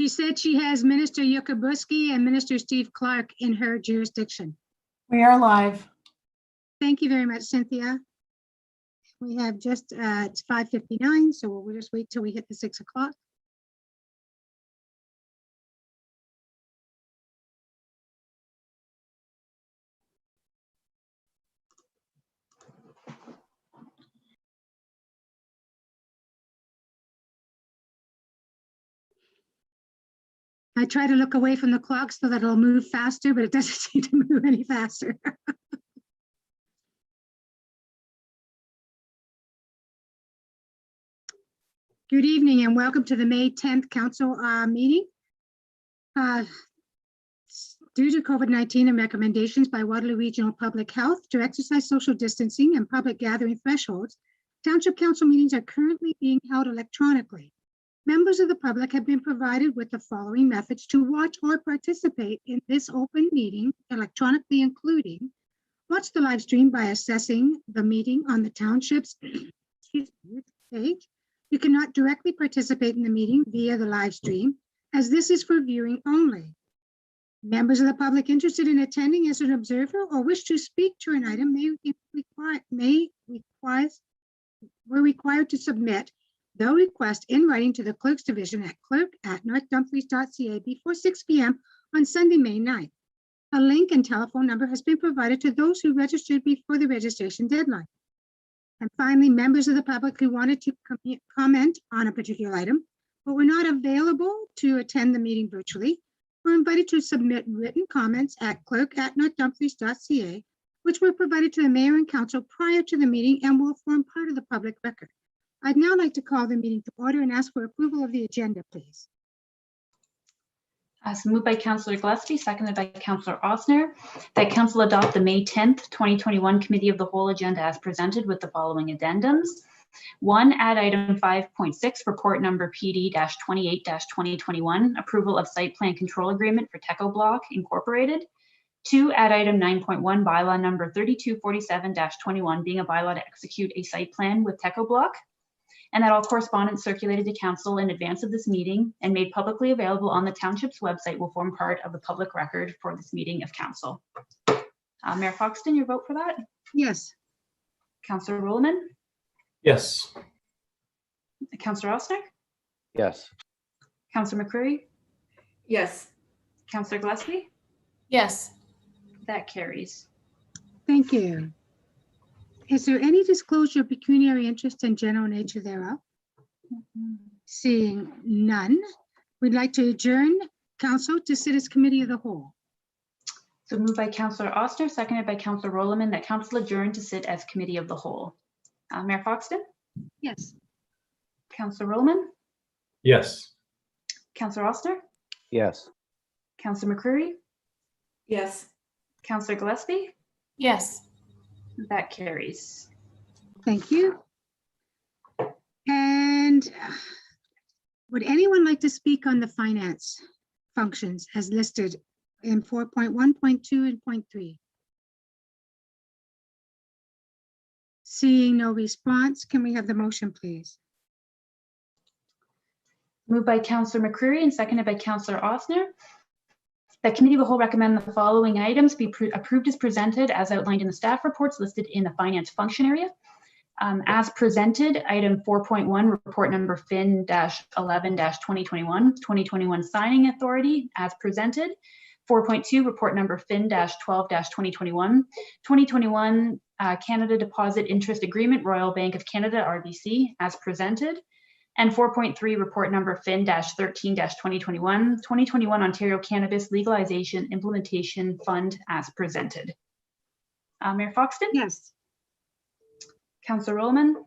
She said she has Minister Yukabuski and Minister Steve Clark in her jurisdiction. We are live. Thank you very much, Cynthia. We have just, it's 5:59, so we'll just wait till we hit the 6 o'clock. I try to look away from the clock so that it'll move faster, but it doesn't seem to move any faster. Good evening and welcome to the May 10th Council meeting. Due to COVID-19 and recommendations by Waterloo Regional Public Health to exercise social distancing and public gathering thresholds, Township Council meetings are currently being held electronically. Members of the public have been provided with the following methods to watch or participate in this open meeting electronically, including watch the live stream by accessing the meeting on the Township's page. You cannot directly participate in the meeting via the live stream, as this is for viewing only. Members of the public interested in attending as an observer or wish to speak to an item were required to submit the request in writing to the Clerk's Division at clerk@northdumfries.ca before 6 p.m. on Sunday, May 9th. A link and telephone number has been provided to those who registered before the registration deadline. And finally, members of the public who wanted to comment on a particular item but were not available to attend the meeting virtually were invited to submit written comments at clerk@northdumfries.ca, which were provided to the mayor and council prior to the meeting and will form part of the public record. I'd now like to call the meeting to order and ask for approval of the agenda, please. So moved by Councillor Gillespie, seconded by Councillor Ossner, that Council adopt the May 10th, 2021 Committee of the Whole agenda as presented with the following addendums. 1, add item 5.6, report number PD-28-2021, approval of site plan control agreement for Techo Block Incorporated. 2, add item 9.1, bylaw number 3247-21, being a bylaw to execute a site plan with Techo Block. And that all correspondence circulated to council in advance of this meeting and made publicly available on the township's website will form part of the public record for this meeting of council. Mayor Foxton, your vote for that? Yes. Councillor Ruhlman? Yes. Councillor Ossner? Yes. Councillor McCreary? Yes. Councillor Gillespie? Yes. That carries. Thank you. Is there any disclosure of pecuniary interest and general nature thereof? Seeing none, we'd like to adjourn council to sit as committee of the whole. So moved by Councillor Ossner, seconded by Councillor Ruhlman, that council adjourn to sit as committee of the whole. Mayor Foxton? Yes. Councillor Ruhlman? Yes. Councillor Ossner? Yes. Councillor McCreary? Yes. Councillor Gillespie? Yes. That carries. Thank you. And would anyone like to speak on the finance functions as listed in 4.1.2 and 0.3? Seeing no response, can we have the motion, please? Moved by Councillor McCreary and seconded by Councillor Ossner. The committee of the whole recommend the following items be approved as presented as outlined in the staff reports listed in the finance function area. As presented, item 4.1, report number FIN-11-2021, 2021 signing authority as presented. 4.2, report number FIN-12-2021, 2021 Canada Deposit Interest Agreement, Royal Bank of Canada, RBC, as presented. And 4.3, report number FIN-13-2021, 2021 Ontario Cannabis Legalization Implementation Fund as presented. Mayor Foxton? Yes. Councillor Ruhlman?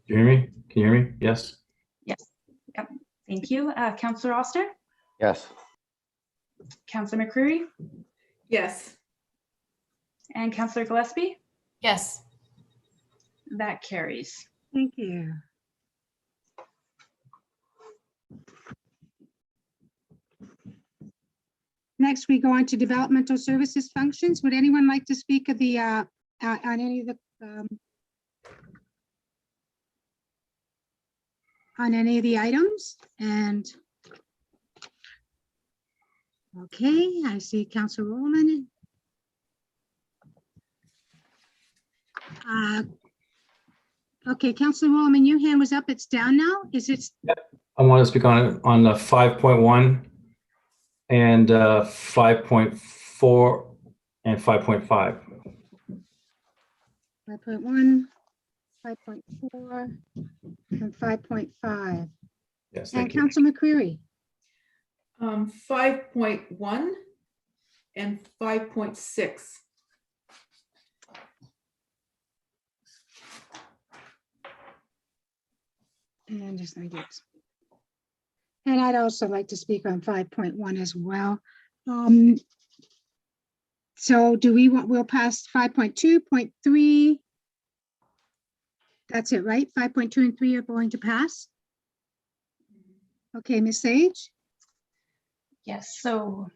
Can you hear me? Can you hear me? Yes. Yes. Yep. Thank you. Councillor Ossner? Yes. Councillor McCreary? Yes. And Councillor Gillespie? Yes. That carries. Thank you. Next, we go on to developmental services functions. Would anyone like to speak of the on any of the on any of the items? And okay, I see Councilor Roman. Okay, Councilor Roman, your hand was up. It's down now. Is it? I want to speak on the 5.1 and 5.4 and 5.5. 5.1, 5.4, and 5.5. Yes, And thank you. Council McCreary. 5.1 and 5.6. And just let me get. And I'd also like to speak on 5.1 as well. So do we want, we'll pass 5.2.3. That's it, right? 5.2 and 3 are going to pass. Okay, Ms. Sage. Yes, so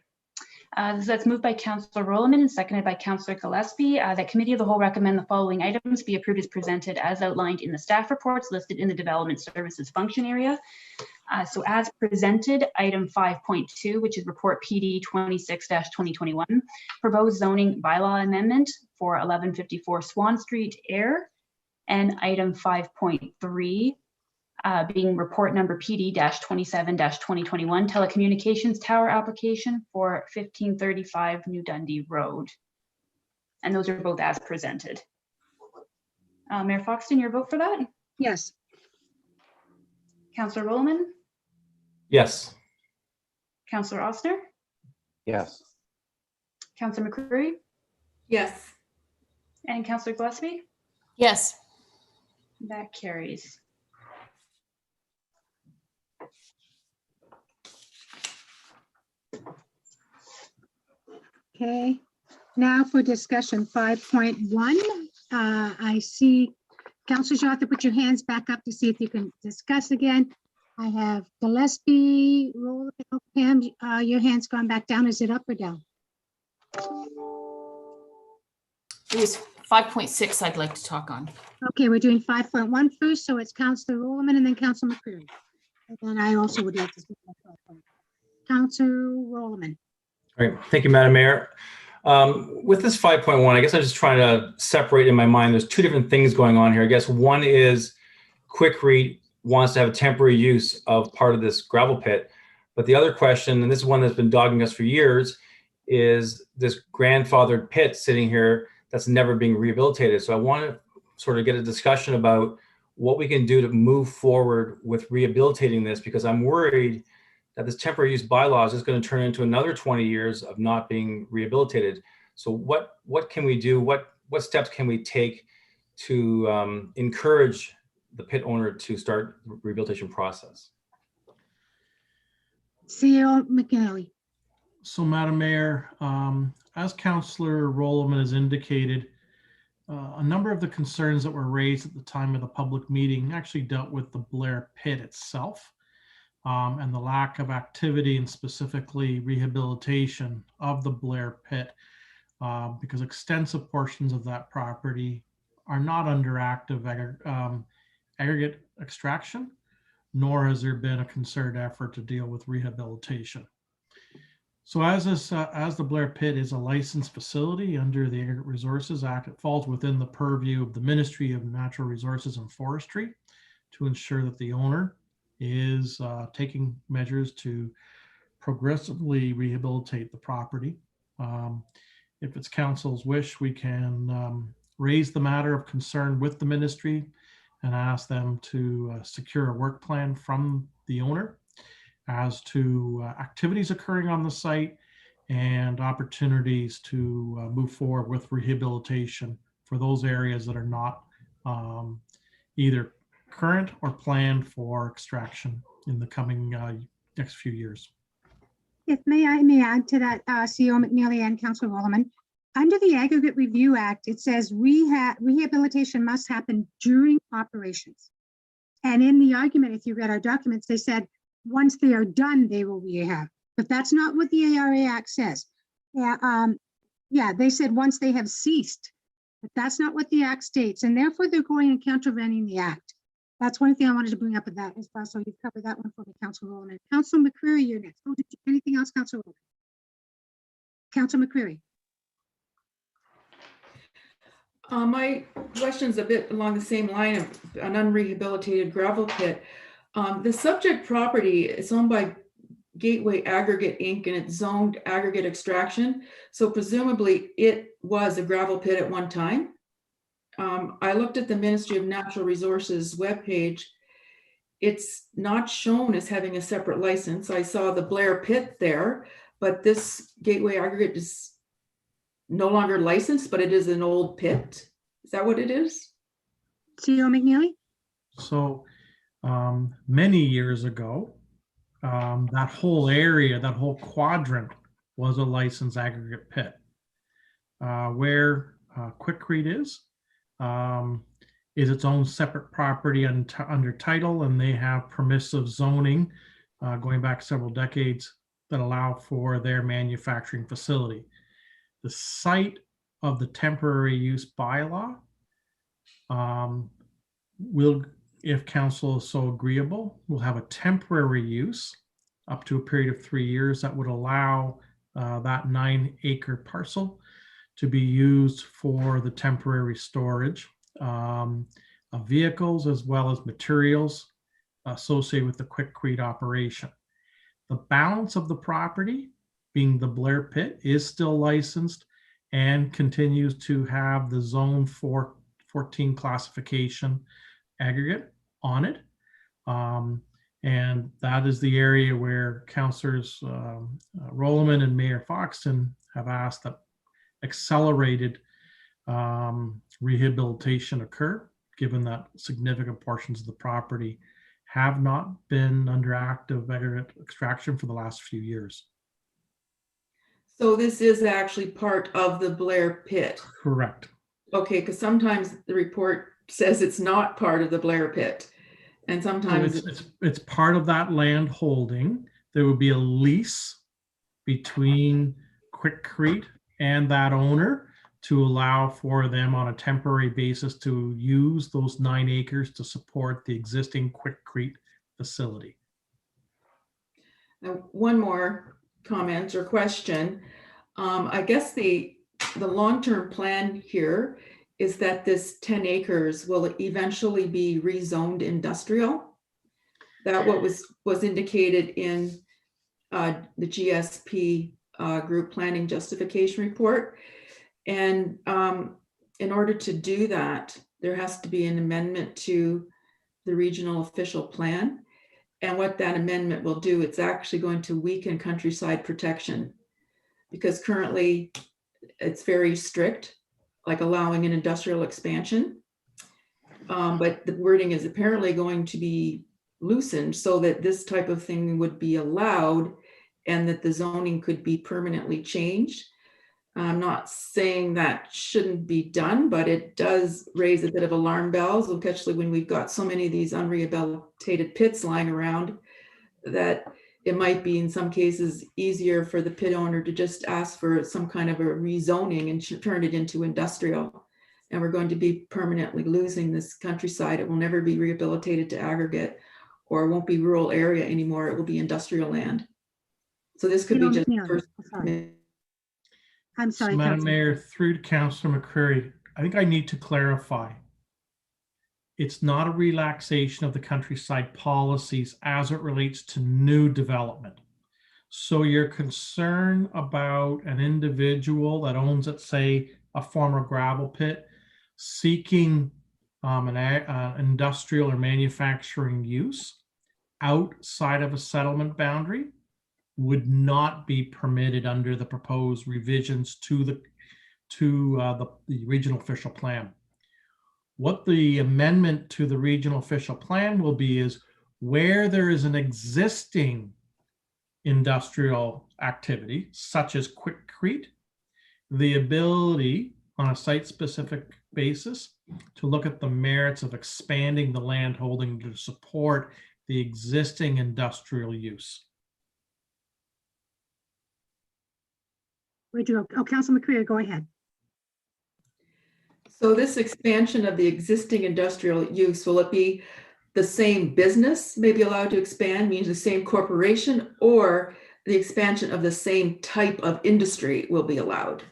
that's moved by Councillor Rowland and seconded by Councillor Gillespie. That Committee of the Whole recommend the following items be approved as presented as outlined in the staff reports listed in the Development Services function area. So as presented, item 5.2, which is report PD 26-2021, proposed zoning bylaw amendment for 1154 Swan Street, Ayr, and item 5.3, being report number PD-27-2021, telecommunications tower application for 1535 New Dundee Road. And those are both as presented. Mayor Foxton, your vote for that? Yes. Councillor Rollman? Yes. Councillor Ossner? Yes. Councillor McCreary? Yes. And Councillor Gillespie? Yes. That carries. Okay, now for discussion 5.1. I see Councilor, you have to put your hands back up to see if you can discuss again. I have Gillespie, Rowland, Pam, your hand's gone back down. Is it up or down? It was 5.6 I'd like to talk on. Okay, we're doing 5.1 first, so it's Councilor Rowland and then Councilor McCreary. And then I also would like to speak on 5.1. Councilor Rowland. All right, thank you, Madam Mayor. With this 5.1, I guess I'm just trying to separate in my mind. There's two different things going on here. I guess one is Quick Read wants to have a temporary use of part of this gravel pit. But the other question, and this is one that's been dogging us for years, is this grandfathered pit sitting here that's never being rehabilitated. So I want to sort of get a discussion about what we can do to move forward with rehabilitating this, because I'm worried that this temporary use bylaw is just going to turn into another 20 years of not being rehabilitated. So what can we do? What steps can we take to encourage the pit owner to start the rehabilitation process? CEO McNally. So, Madam Mayor, as Councillor Rowland has indicated, a number of the concerns that were raised at the time of the public meeting actually dealt with the Blair Pit itself and the lack of activity and specifically rehabilitation of the Blair Pit because extensive portions of that property are not under active aggregate extraction, nor has there been a concerted effort to deal with rehabilitation. So as the Blair Pit is a licensed facility under the Aggregate Resources Act, it falls within the purview of the Ministry of Natural Resources and Forestry to ensure that the owner is taking measures to progressively rehabilitate the property. If it's council's wish, we can raise the matter of concern with the ministry and ask them to secure a work plan from the owner as to activities occurring on the site and opportunities to move forward with rehabilitation for those areas that are not either current or planned for extraction in the coming next few years. If may I add to that, CEO McNally and Councilor Rowland. Under the Aggregate Review Act, it says rehabilitation must happen during operations. And in the argument, if you read our documents, they said, once they are done, they will rehab. But that's not what the ARA Act says. Yeah, they said once they have ceased, but that's not what the Act states. And therefore, they're going and countervening the Act. That's one thing I wanted to bring up with that as well. So you've covered that one for me, Council Rowland. Council McCreary, you're next. Oh, anything else, Council Rowland? Council McCreary. My question's a bit along the same line of an unrehabilitated gravel pit. The subject property is owned by Gateway Aggregate Inc. and it's zoned aggregate extraction. So presumably it was a gravel pit at one time. I looked at the Ministry of Natural Resources webpage. It's not shown as having a separate license. I saw the Blair Pit there, but this Gateway Aggregate is no longer licensed, but it is an old pit. Is that what it is? CEO McNeely? So many years ago, that whole area, that whole quadrant was a licensed aggregate pit. Where Quikrete is its own separate property under title, and they have permissive zoning going back several decades that allow for their manufacturing facility. The site of the temporary use bylaw will, if council is so agreeable, will have a temporary use up to a period of 3 years that would allow that 9-acre parcel to be used for the temporary storage of vehicles as well as materials associated with the Quikrete operation. The balance of the property, being the Blair Pit, is still licensed and continues to have the Zone 14 classification aggregate on it. And that is the area where Councillors Rolleman and Mayor Foxton have asked that accelerated rehabilitation occur, given that significant portions of the property have not been under active aggregate extraction for the last few years. So this is actually part of the Blair Pit. Correct. Okay, because sometimes the report says it's not part of the Blair Pit. And So sometimes it's part of that land holding. There would be a lease between Quikrete and that owner to allow for them on a temporary basis to use those 9 acres to support the existing Quikrete facility. Now, one more comment or question. I guess the long-term plan here is that this 10 acres will eventually be rezoned industrial. That what was indicated in the GSP group planning justification report. And in order to do that, there has to be an amendment to the regional official plan. And what that amendment will do, it's actually going to weaken countryside protection, because currently it's very strict, like allowing an industrial expansion. But the wording is apparently going to be loosened so that this type of thing would be allowed and that the zoning could be permanently changed. I'm not saying that shouldn't be done, but it does raise a bit of alarm bells, especially when we've got so many of these unrehabilitated pits lying around, that it might be in some cases easier for the pit owner to just ask for some kind of a rezoning and turn it into industrial. And we're going to be permanently losing this countryside. It will never be rehabilitated to aggregate, or it won't be rural area anymore. It will be industrial land. So this could be CEO just McNeely. first. I'm sorry, So, Madam Councilor. Mayor, through to Councillor McCreary, I think I need to clarify. It's not a relaxation of the countryside policies as it relates to new development. So your concern about an individual that owns, let's say, a former gravel pit seeking an industrial or manufacturing use outside of a settlement boundary would not be permitted under the proposed revisions to the regional official plan. What the amendment to the regional official plan will be is where there is an existing industrial activity, such as Quikrete, the ability on a site-specific basis to look at the merits of expanding the land holding to support the existing industrial use. Where'd you go? Oh, Councilor McCreary, go ahead. So this expansion of the existing industrial use, will it be the same business may be allowed to expand, means the same corporation, or the expansion of the same type of industry will be allowed?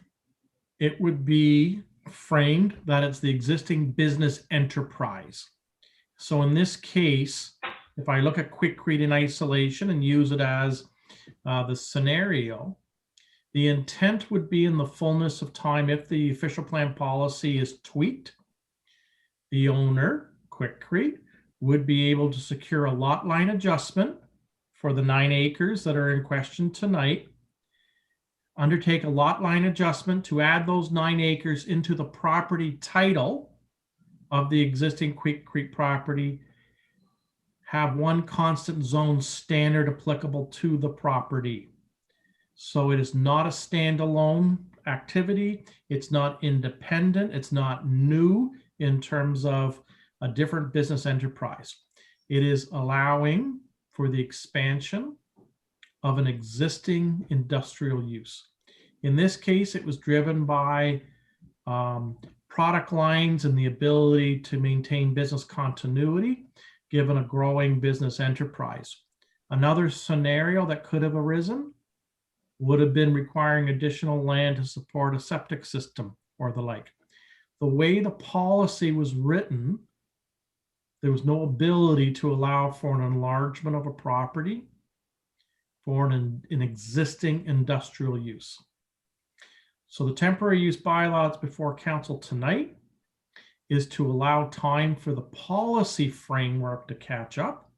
It would be framed that it's the existing business enterprise. So in this case, if I look at Quikrete in isolation and use it as the scenario, the intent would be in the fullness of time, if the official plan policy is tweaked, the owner, Quikrete, would be able to secure a lot line adjustment for the 9 acres that are in question tonight, undertake a lot line adjustment to add those 9 acres into the property title of the existing Quikrete property, have one constant zone standard applicable to the property. So it is not a standalone activity. It's not independent. It's not new in terms of a different business enterprise. It is allowing for the expansion of an existing industrial use. In this case, it was driven by product lines and the ability to maintain business continuity given a growing business enterprise. Another scenario that could have arisen would have been requiring additional land to support a septic system or the like. The way the policy was written, there was no ability to allow for an enlargement of a property for an existing industrial use. So the temporary use bylaw that's before council tonight is to allow time for the policy framework to catch up.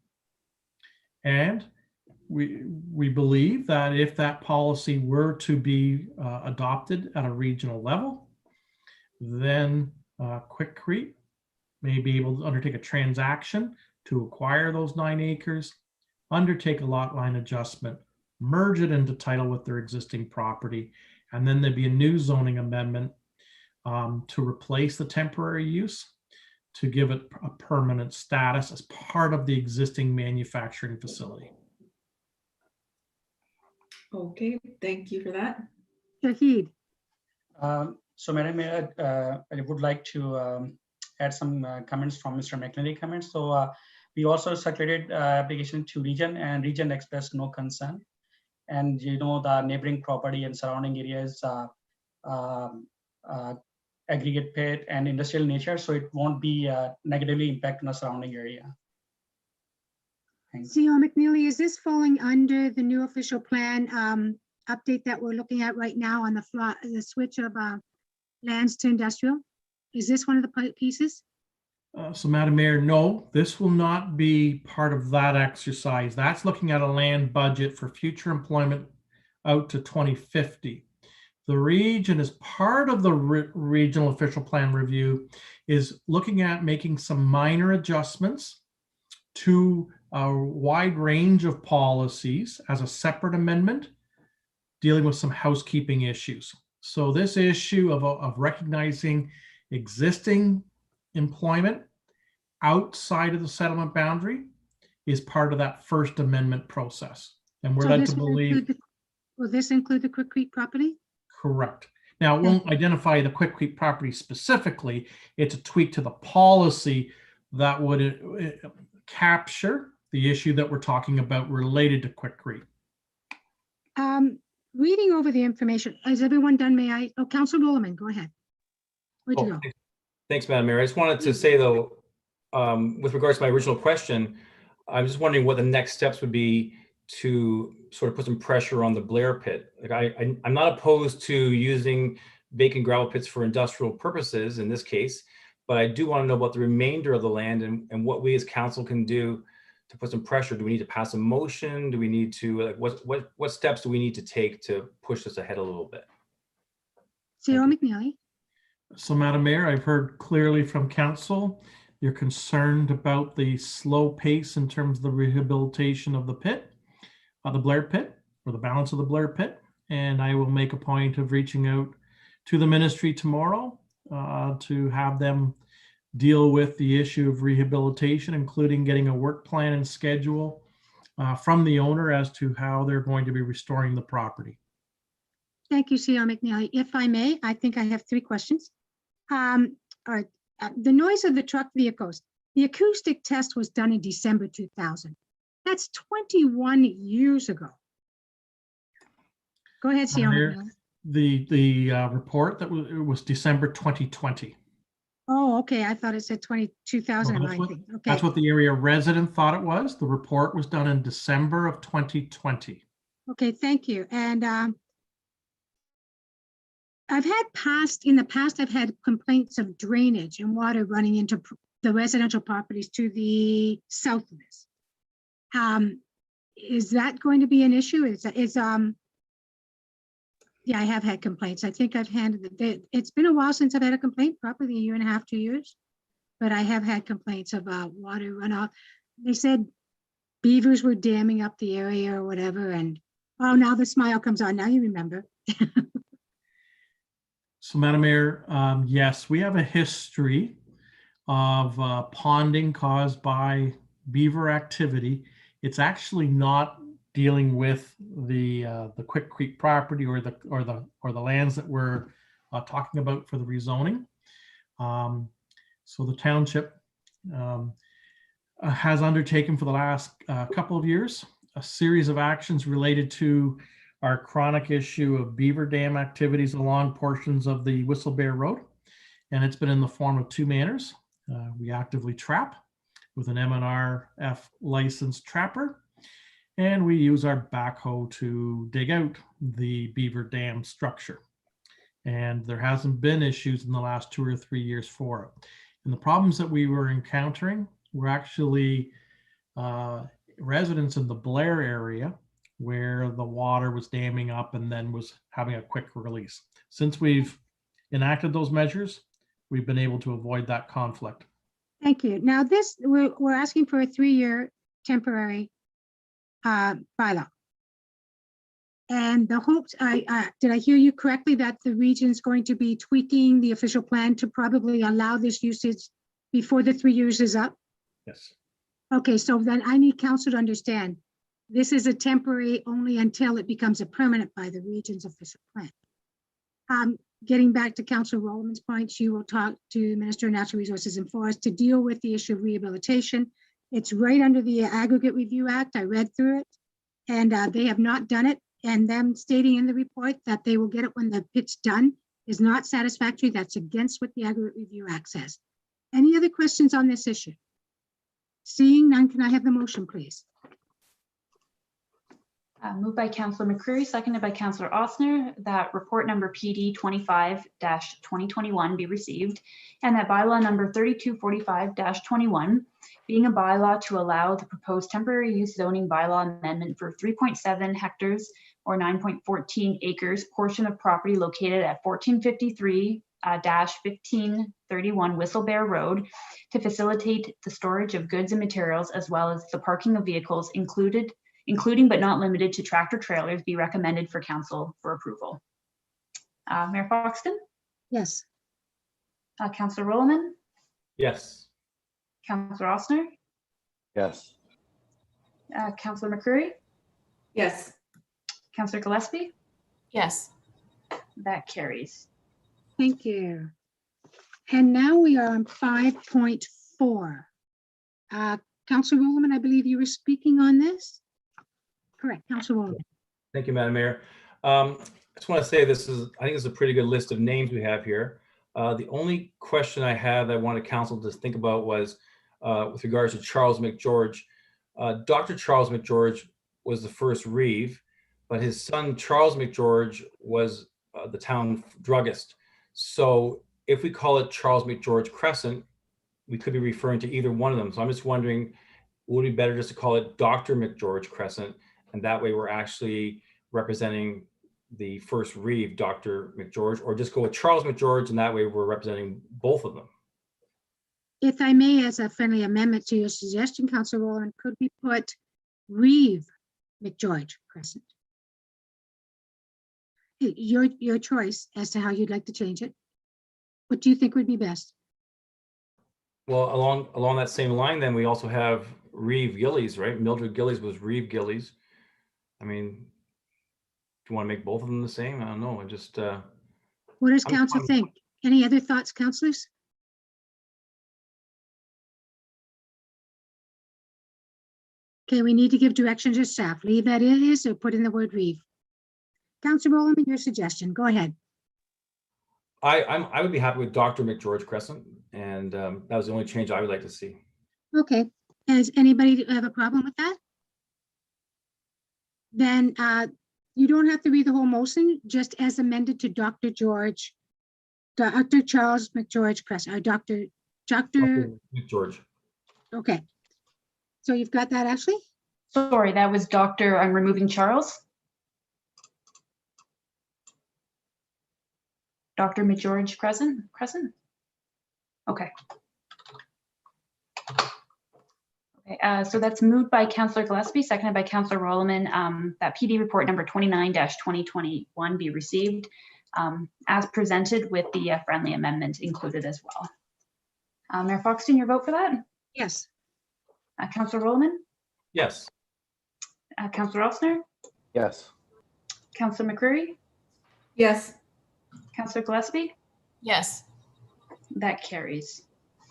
And we believe that if that policy were to be adopted at a regional level, then Quikrete may be able to undertake a transaction to acquire those 9 acres, undertake a lot line adjustment, merge it into title with their existing property, and then there'd be a new zoning amendment to replace the temporary use to give it a permanent status as part of the existing manufacturing facility. Okay, thank you for that. Shahid, So Madam Mayor, I would like to add some comments from Mr. McNally comments. So we also circulated application to region, and region expressed no concern. And the neighboring property and surrounding areas aggregate pit and industrial nature, so it won't be negatively impact on the surrounding area. Thanks. CEO McNeely, is this falling under the new official plan update that we're looking at right now on the switch of lands to industrial? Is this one of the pieces? So Madam Mayor, no, this will not be part of that exercise. That's looking at a land budget for future employment out to 2050. The region, as part of the regional official plan review, is looking at making some minor adjustments to a wide range of policies as a separate amendment, dealing with some housekeeping issues. So this issue of recognizing existing employment outside of the settlement boundary is part of that first amendment process. And we're So led this to will believe, include will this include the Quikrete property? correct. Now, it won't identify the Quikrete property specifically. It's a tweak to the policy that would capture the issue that we're talking about related to Quikrete. Reading over the information, is everyone done? May I? Oh, Councilor Williman, go ahead. Where'd you Oh, go? thanks, Madam Mayor. I just wanted to say, though, with regards to my original question, I'm just wondering what the next steps would be to sort of put some pressure on the Blair pit. Like I'm not opposed to using vacant gravel pits for industrial purposes in this case, but I do want to know about the remainder of the land and what we as council can do to put some pressure. Do we need to pass a motion? Do we need to, like, what steps do we need to take to push this ahead a little bit? CEO McNeely? So, Madam Mayor, I've heard clearly from council, you're concerned about the slow pace in terms of the rehabilitation of the pit, the Blair pit, or the balance of the Blair pit. And I will make a point of reaching out to the ministry tomorrow to have them deal with the issue of rehabilitation, including getting a work plan and schedule from the owner as to how they're going to be restoring the property. Thank you, CEO McNeely. If I may, I think I have 3 questions. All right, the noise of the truck vehicles, The acoustic test was done in December 2000. That's 21 years ago. Go ahead, CEO Mayor, McMillan. The report that was December 2020. Oh, okay. I thought it said No, 2019. Okay. That's what the area resident thought it was. The report was done in December of 2020. Okay, thank you. And in the past, I've had complaints of drainage and water running into the residential properties to the south of this. Is that going to be an issue? Yeah, I have had complaints. I think I've handed it. It's been a while since I've had a complaint, probably a year and a half, 2 years. But I have had complaints about water runoff. They said beavers were damming up the area or whatever. And oh, now the smile comes on. Now you remember. So, Madam Mayor, yes, we have a history of ponding caused by beaver activity. It's actually not dealing with the Quick Creek property or the lands that we're talking about for the rezoning. So the township has undertaken for the last couple of years a series of actions related to our chronic issue of beaver dam activities along portions of the Whistle Bear Road. And it's been in the form of two manners. We actively trap with an MNRF licensed trapper, and we use our backhoe to dig out the beaver dam structure. And there hasn't been issues in the last 2 or 3 years for it. And the problems that we were encountering were actually residents in the Blair area where the water was damming up and then was having a quick release. Since we've enacted those measures, we've been able to avoid that conflict. Thank you. Now this, we're asking for a 3-year temporary bylaw. And the hopes, did I hear you correctly that the region's going to be tweaking the official plan to probably allow this usage before the 3 years is up? Yes. Okay, so then I need council to understand, this is a temporary only until it becomes a permanent by the region's official plan. Getting back to Councilor Rowland's point, she will talk to Minister of Natural Resources and Forests to deal with the issue of rehabilitation. It's right under the Aggregate Review Act. I read through it, and they have not done it. And them stating in the report that they will get it when the pit's done is not satisfactory. That's against what the Aggregate Review Act says. Any other questions on this issue? Seeing none, can I have the motion, please? Moved by Councillor McCreary, seconded by Councillor Ossner, that report number PD 25-2021 be received, and that bylaw number 3245-21, being a bylaw to allow the proposed temporary use zoning bylaw amendment for 3.7 hectares or 9.14 acres portion of property located at 1453-1531 Whistle Bear Road to facilitate the storage of goods and materials as well as the parking of vehicles including but not limited to tractor trailers, be recommended for council for approval. Mayor Foxton, Yes. Councillor Rowland, Yes. Councillor Ossner, Yes. Councillor McCreary, Yes. Councillor Gillespie, Yes. that carries. Thank you. And now we are on 5.4. Councilor Rowland, I believe you were speaking on this? Correct, Councilor Rowland. Thank you, Madam Mayor. I just want to say I think this is a pretty good list of names we have here. The only question I have that I wanted council to think about was with regards to Charles McGeorge. Dr. Charles McGeorge was the first Reeve, but his son Charles McGeorge was the town druggist. So if we call it Charles McGeorge Crescent, we could be referring to either one of them. So I'm just wondering, would it be better just to call it Dr. McGeorge Crescent? And that way we're actually representing the first Reeve, Dr. McGeorge, or just go with Charles McGeorge, and that way we're representing both of them. If I may, as a friendly amendment to your suggestion, Councilor Rowland, could we put Reeve McGeorge Crescent? Your choice as to how you'd like to change it. What do you think would be best? Well, along that same line, then we also have Reeve Gillies, right? Mildred Gillies was Reeve Gillies. I mean, if you want to make both of them the same, I don't know. I just. What does I'm council fine. think? Any other thoughts, councilors? Okay, we need to give direction to staff. Leave that is or put in the word reeve. Councilor Rowland, your suggestion. Go ahead. I would be happy with Dr. McGeorge Crescent, and that was the only change I would like to see. Okay, does anybody have a problem with that? Then you don't have to read the whole motion, just as amended to Dr. Charles McGeorge Crescent, or Dr. McGeorge. Okay. So you've got that, Ashley? Sorry, that was Dr. I'm removing Charles. Dr. McGeorge Crescent? Okay. Okay, so that's moved by Councillor Gillespie, seconded by Councillor Rolleman, that PD report number 29-2021 be received as presented with the friendly amendment included as well. Mayor Foxton, your vote for that? Yes. Councillor Rolleman? Yes. Councillor Elsner? Yes. Councillor McCreary? Yes, Councillor Gillespie? Yes. That carries.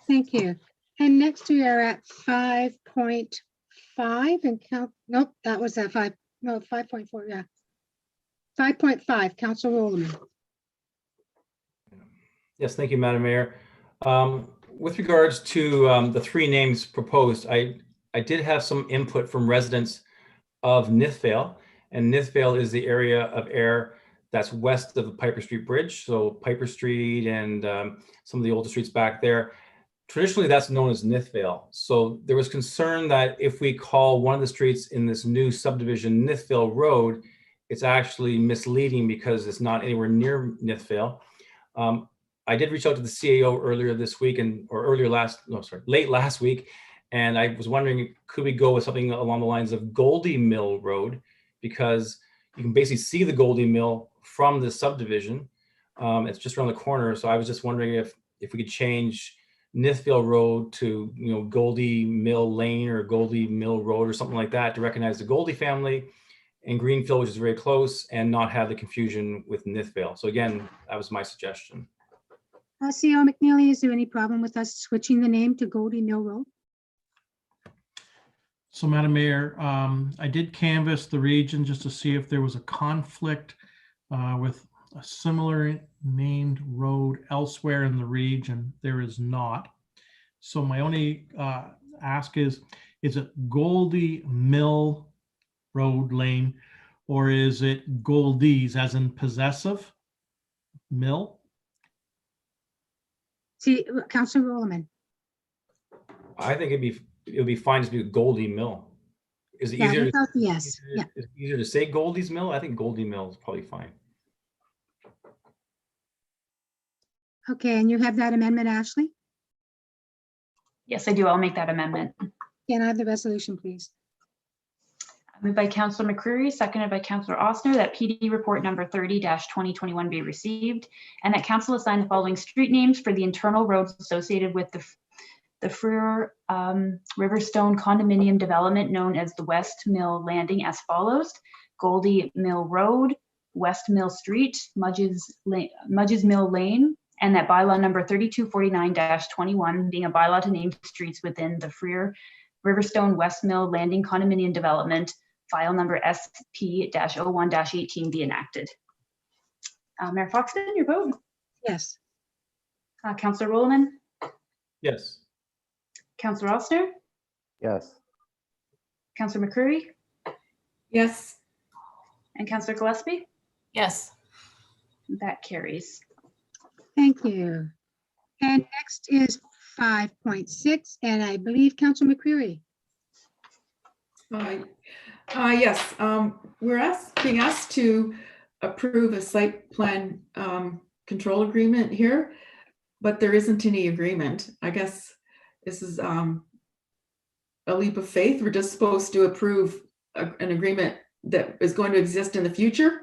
Thank you. And next we are at 5.5 and count, nope, that was at 5, no, 5.4, yeah. 5.5, Council Rowland. Yes, thank you, Madam Mayor. With regards to the three names proposed, I did have some input from residents of Nithvale, and Nithvale is the area of air that's west of the Piper Street Bridge. So Piper Street and some of the older streets back there. Traditionally, that's known as Nithvale. So there was concern that if we call one of the streets in this new subdivision Nithvale Road, it's actually misleading because it's not anywhere near Nithvale. I did reach out to the CAO earlier this week late last week. And I was wondering, could we go with something along the lines of Goldie Mill Road? Because you can basically see the Goldie Mill from the subdivision. It's just around the corner. So I was just wondering if we could change Nithvale Road to, Goldie Mill Lane or Goldie Mill Road or something like that to recognize the Goldie family and Greenfield, which is very close, and not have the confusion with Nithvale. So again, that was my suggestion. CEO McNeely, is there any problem with us switching the name to Goldie Mill Road? So Madam Mayor, I did canvass the region just to see if there was a conflict with a similar named road elsewhere in the region. There is not. So my only ask is it Goldie Mill Road Lane, or is it Goldies as in possessive mill? See, Councilor Rowland. I think it would be fine to be Goldie Mill. Is it Yeah, easier? without the S. Is Yeah. it easier to say Goldie's Mill? I think Goldie Mill is probably fine. Okay, and you have that amendment, Ashley? Yes, I do. I'll make that amendment. Can I have the resolution, please? Moved by Councillor McCreary, seconded by Councillor Ostner, that PD report number 30-2021 be received, and that council assign the following street names for the internal roads associated with the Freer Riverstone condominium development known as the West Mill Landing as follows: Goldie Mill Road, West Mill Street, Mudge's Mill Lane, and that bylaw number 3249-21 being a bylaw to name streets within the Freer Riverstone West Mill Landing condominium development, file number SP-01-18 be enacted. Mayor Foxton, your vote. Yes. Councillor Rolleman, Yes. Councillor Ostner, Yes. Councillor McCreary, yes, and Councillor Gillespie. Yes. That carries. Thank you. And next is 5.6, and I believe Councilor McCreary. yes. We're being asked to approve a site plan control agreement here, but there isn't any agreement. I guess this is a leap of faith. We're just supposed to approve an agreement that is going to exist in the future.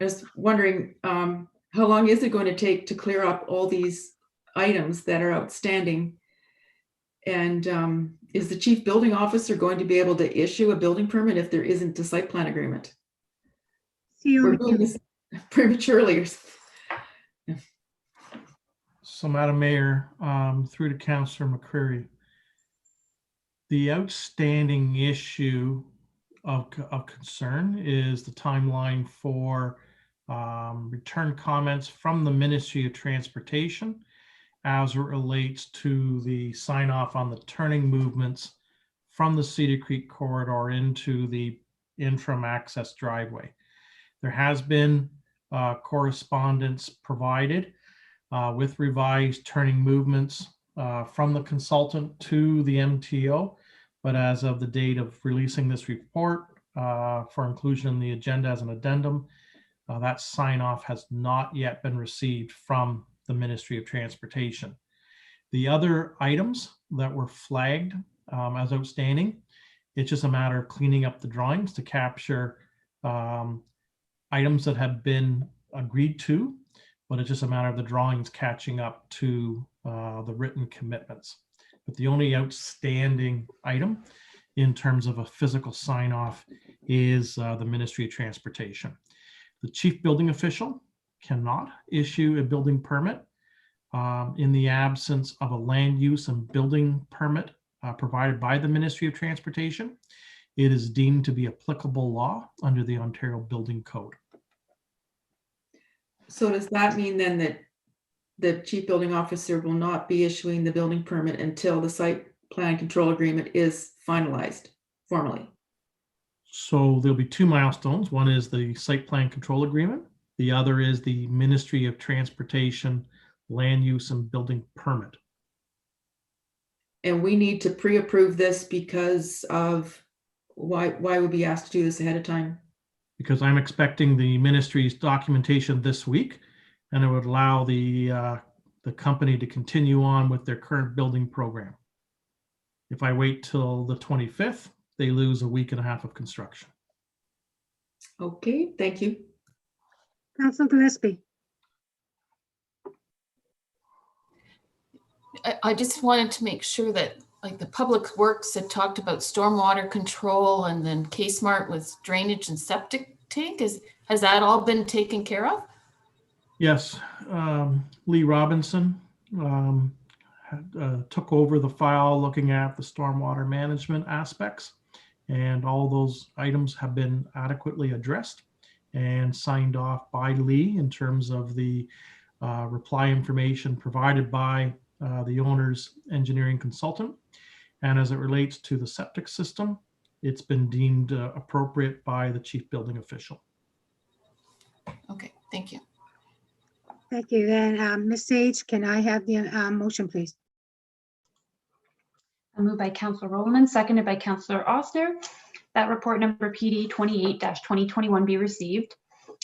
I was wondering, how long is it going to take to clear up all these items that are outstanding? And is the chief building officer going to be able to issue a building permit if there isn't a site plan agreement? CEO We're doing McNeely. this prematurely. So Madam Mayor, through to Councillor McCreary. The outstanding issue of concern is the timeline for return comments from the Ministry of Transportation as it relates to the sign off on the turning movements from the Cedar Creek corridor into the interim access driveway. There has been correspondence provided with revised turning movements from the consultant to the MTO, but as of the date of releasing this report for inclusion in the agenda as an addendum, that sign off has not yet been received from the Ministry of Transportation. The other items that were flagged as outstanding, it's just a matter of cleaning up the drawings to capture items that have been agreed to, but it's just a matter of the drawings catching up to the written commitments. But the only outstanding item in terms of a physical sign off is the Ministry of Transportation. The chief building official cannot issue a building permit in the absence of a land use and building permit provided by the Ministry of Transportation. It is deemed to be applicable law under the Ontario Building Code. So does that mean then that the chief building officer will not be issuing the building permit until the site plan control agreement is finalized formally? So there'll be two milestones. One is the site plan control agreement. The other is the Ministry of Transportation land use and building permit. And we need to pre-approve this because of why would we asked to do this ahead of time? Because I'm expecting the ministry's documentation this week, and it would allow the company to continue on with their current building program. If I wait till the 25th, they lose a week and a half of construction. Okay, thank you. Councilor Gillespie. I just wanted to make sure that, like, the Public Works had talked about stormwater control, and then K-Smart with drainage and septic tank. Has that all been taken care of? Yes, Lee Robinson took over the file looking at the stormwater management aspects, and all those items have been adequately addressed and signed off by Lee in terms of the reply information provided by the owner's engineering consultant. And as it relates to the septic system, it's been deemed appropriate by the chief building official. Okay, thank you. Thank you. Then Ms. Sage, can I have the motion, please? Moved by Councillor Rowland, seconded by Councillor Oster, that report number PD 28-2021 be received,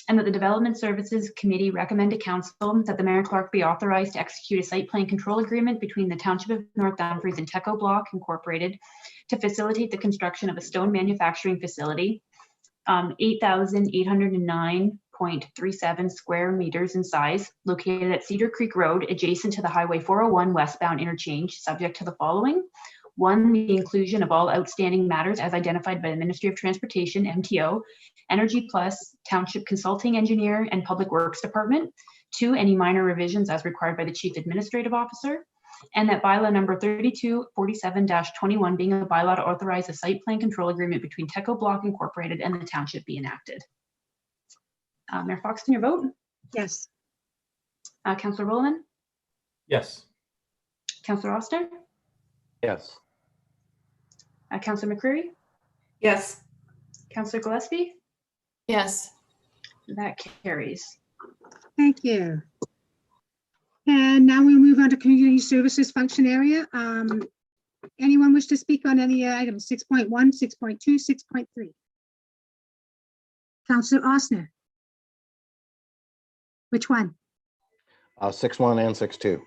and that the Development Services Committee recommend to Council that the Mayor Clark be authorized to execute a site plan control agreement between the Township of North Dumfries and Teco Block Incorporated to facilitate the construction of a stone manufacturing facility, 8,809.37 square meters in size, located at Cedar Creek Road, adjacent to the Highway 401 westbound interchange, subject to the following. 1, the inclusion of all outstanding matters as identified by the Ministry of Transportation, MTO, Energy Plus, Township Consulting Engineer, and Public Works Department. 2, any minor revisions as required by the Chief Administrative Officer. And that bylaw number 3247-21 being a bylaw to authorize a site plan control agreement between Teco Block Incorporated and the Township be enacted. Mayor Foxton, your vote? Yes. Councillor Rowland? Yes. Councillor Oster? Yes. Councillor McCreary? Yes, Councillor Gillespie? Yes, That carries. Thank you. And now we move on to community services function area. Anyone wish to speak on any items, 6.1, 6.2, 6.3? Councillor Osner. Which one? 6.1 and 6.2.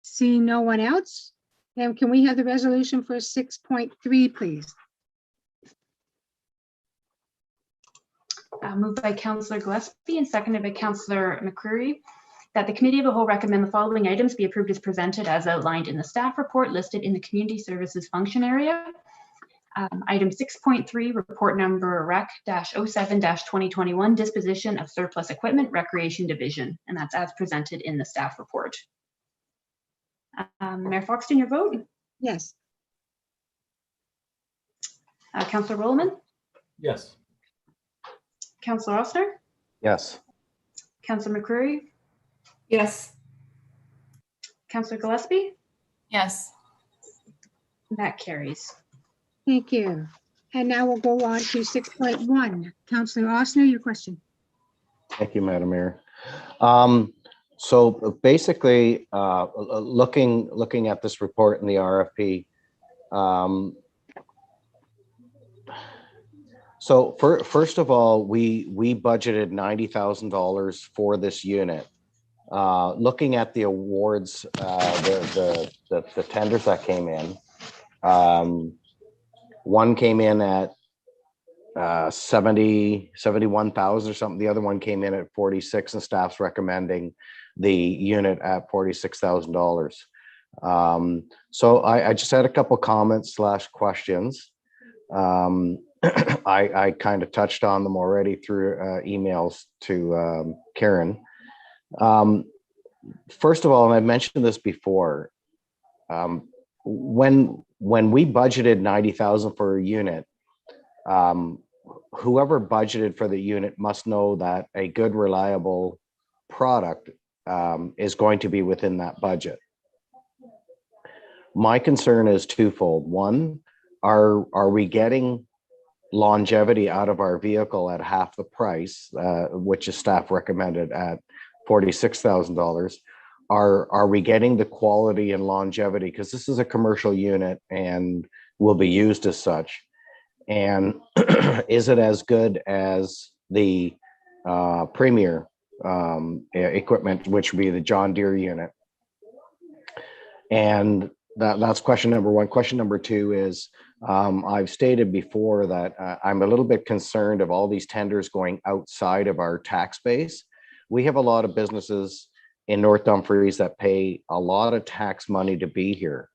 Seeing no one else, then can we have the resolution for 6.3, please? Moved by Councillor Gillespie and seconded by Councillor McCreary, that the Committee of the Whole recommend the following items be approved as presented as outlined in the staff report listed in the Community Services function area. Item 6.3, report number REC-07-2021, disposition of surplus equipment, Recreation Division, and that's as presented in the staff report. Mayor Foxton, your vote? Yes. Councillor Rowland, Yes. Councillor Ossner, Yes. Councillor McCreary, Yes. Councillor Gillespie, Yes. that carries. Thank you. And now we'll go on to 6.1. Counselor Ossner, your question. Thank you, Madam Mayor. So basically, looking at this report in the RFP, so first of all, we budgeted $90,000 for this unit. Looking at the awards, the tenders that came in, one came in at 71,000 or something. The other one came in at 46, and staff's recommending the unit at $46,000. So I just had a couple comments / questions. I kind of touched on them already through emails to Karen. First of all, and I mentioned this before, when we budgeted 90,000 for a unit, whoever budgeted for the unit must know that a good, reliable product is going to be within that budget. My concern is twofold. One, are we getting longevity out of our vehicle at half the price, which is staff recommended at $46,000? Are we getting the quality and longevity? Because this is a commercial unit and will be used as such. And is it as good as the Premier equipment, which would be the John Deere unit? And that's question number one. Question number two is, I've stated before that I'm a little bit concerned of all these tenders going outside of our tax base. We have a lot of businesses in North Dumfries that pay a lot of tax money to be here.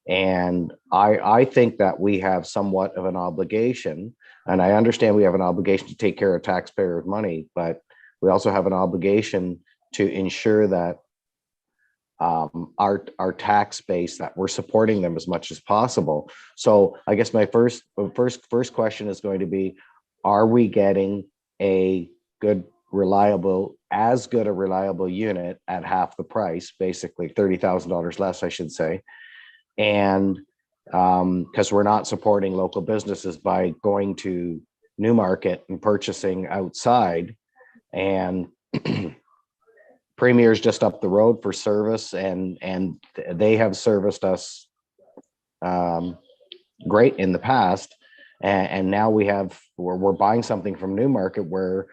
And I think that we have somewhat of an obligation, and I understand we have an obligation to take care of taxpayers' money, but we also have an obligation to ensure that our tax base, that we're supporting them as much as possible. So I guess my first question is going to be, are we getting a good, reliable, as good a reliable unit at half the price, basically $30,000 less, I should say? And because we're not supporting local businesses by going to Newmarket and purchasing outside, and Premier's just up the road for service, and they have serviced us great in the past, and now we're buying something from Newmarket where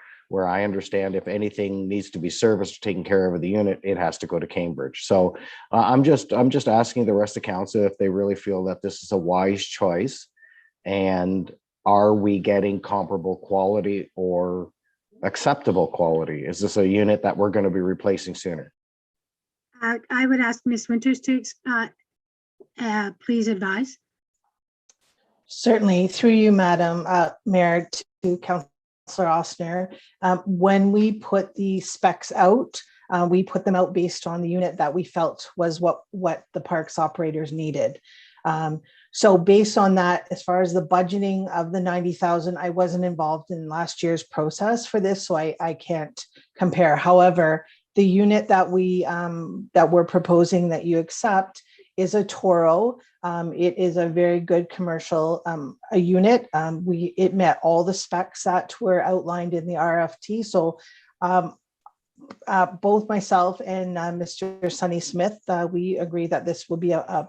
I understand if anything needs to be serviced or taken care of with the unit, it has to go to Cambridge. So I'm just asking the rest of council if they really feel that this is a wise choice, and are we getting comparable quality or acceptable quality? Is this a unit that we're going to be replacing sooner? I would ask Ms. Winters to please advise. Certainly, through you, Madam Mayor, to Councillor Ossner. When we put the specs out, we put them out based on the unit that we felt was what the parks operators needed. So based on that, as far as the budgeting of the 90,000, I wasn't involved in last year's process for this, so I can't compare. However, the unit that we're proposing that you accept is a Toro. It is a very good commercial a unit. It met all the specs that were outlined in the RFT. So both myself and Mr. Sonny Smith, we agree that this will be a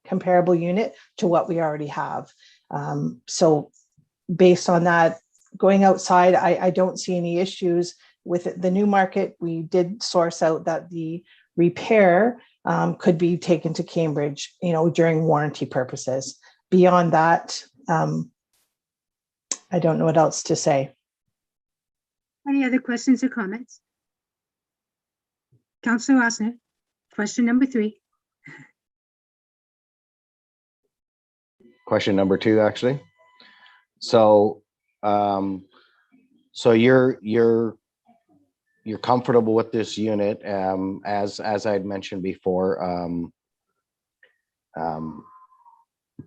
comparable unit to what we already have. So based on that, going outside, I don't see any issues with it. The Newmarket. We did source out that the repair could be taken to Cambridge, during warranty purposes. Beyond that, I don't know what else to say. Any other questions or comments? Councillor Ossner, question number 3. Question number 2, actually. So, so you're you're comfortable with this unit, as I'd mentioned before,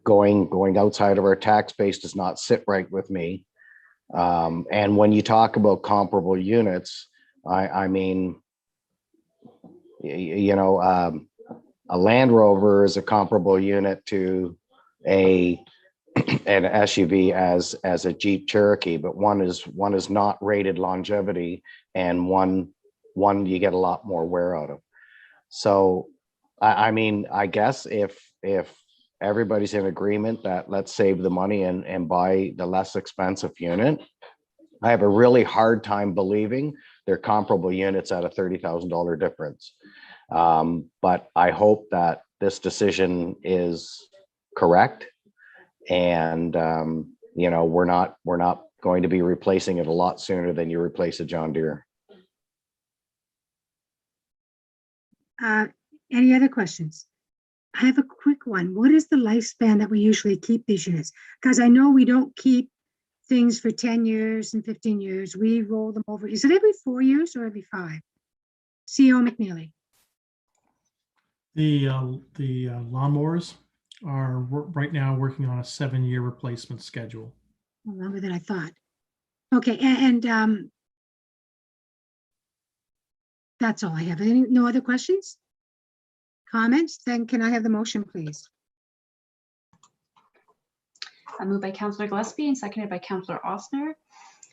going outside of our tax base does not sit right with me. And when you talk about comparable units, I mean, you know, a Land Rover is a comparable unit to an SUV as a Jeep Cherokee, but one is not rated longevity, and one you get a lot more wear out of. So I mean, I guess if everybody's in agreement that let's save the money and buy the less expensive unit, I have a really hard time believing they're comparable units at a $30,000 difference. But I hope that this decision is correct, and you know, we're not going to be replacing it a lot sooner than you replace a John Deere. Any other questions? I have a quick one. What is the lifespan that we usually keep these units? Because I know we don't keep things for 10 years and 15 years. We roll them over. Is it every 4 years or every 5? CO McNeely. The lawnmowers are right now working on a 7-year replacement schedule. Longer than I thought. Okay, and that's all I have. No other questions? Comments? Then can I have the motion, please? Moved by Councillor Gillespie and seconded by Councillor Ossner,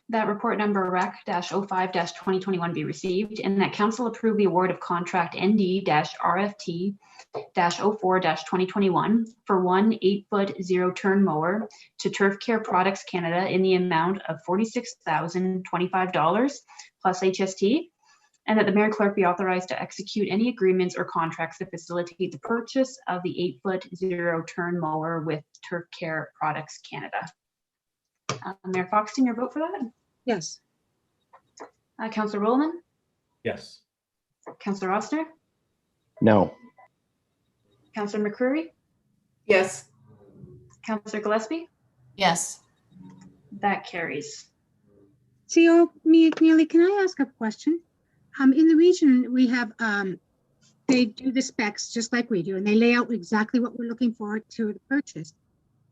that report number REC-05-2021 be received, and that council approve the award of contract ND-RFT-04-2021 for one 8-foot zero-turn mower to Turf Care Products Canada in the amount of $46,025 plus HST, and that the mayor clerk be authorized to execute any agreements or contracts to facilitate the purchase of the 8-foot zero-turn mower with Turf Care Products Canada. Mayor Foxton, your vote for that? Yes. Councillor Rowland? Yes. Councillor Ossner? No. Councillor McCreary? Yes. Councillor Gillespie? Yes. That carries. CO McNeely, can I ask a question? In the region, we have, they do the specs just like we do, and they lay out exactly what we're looking for to the purchase.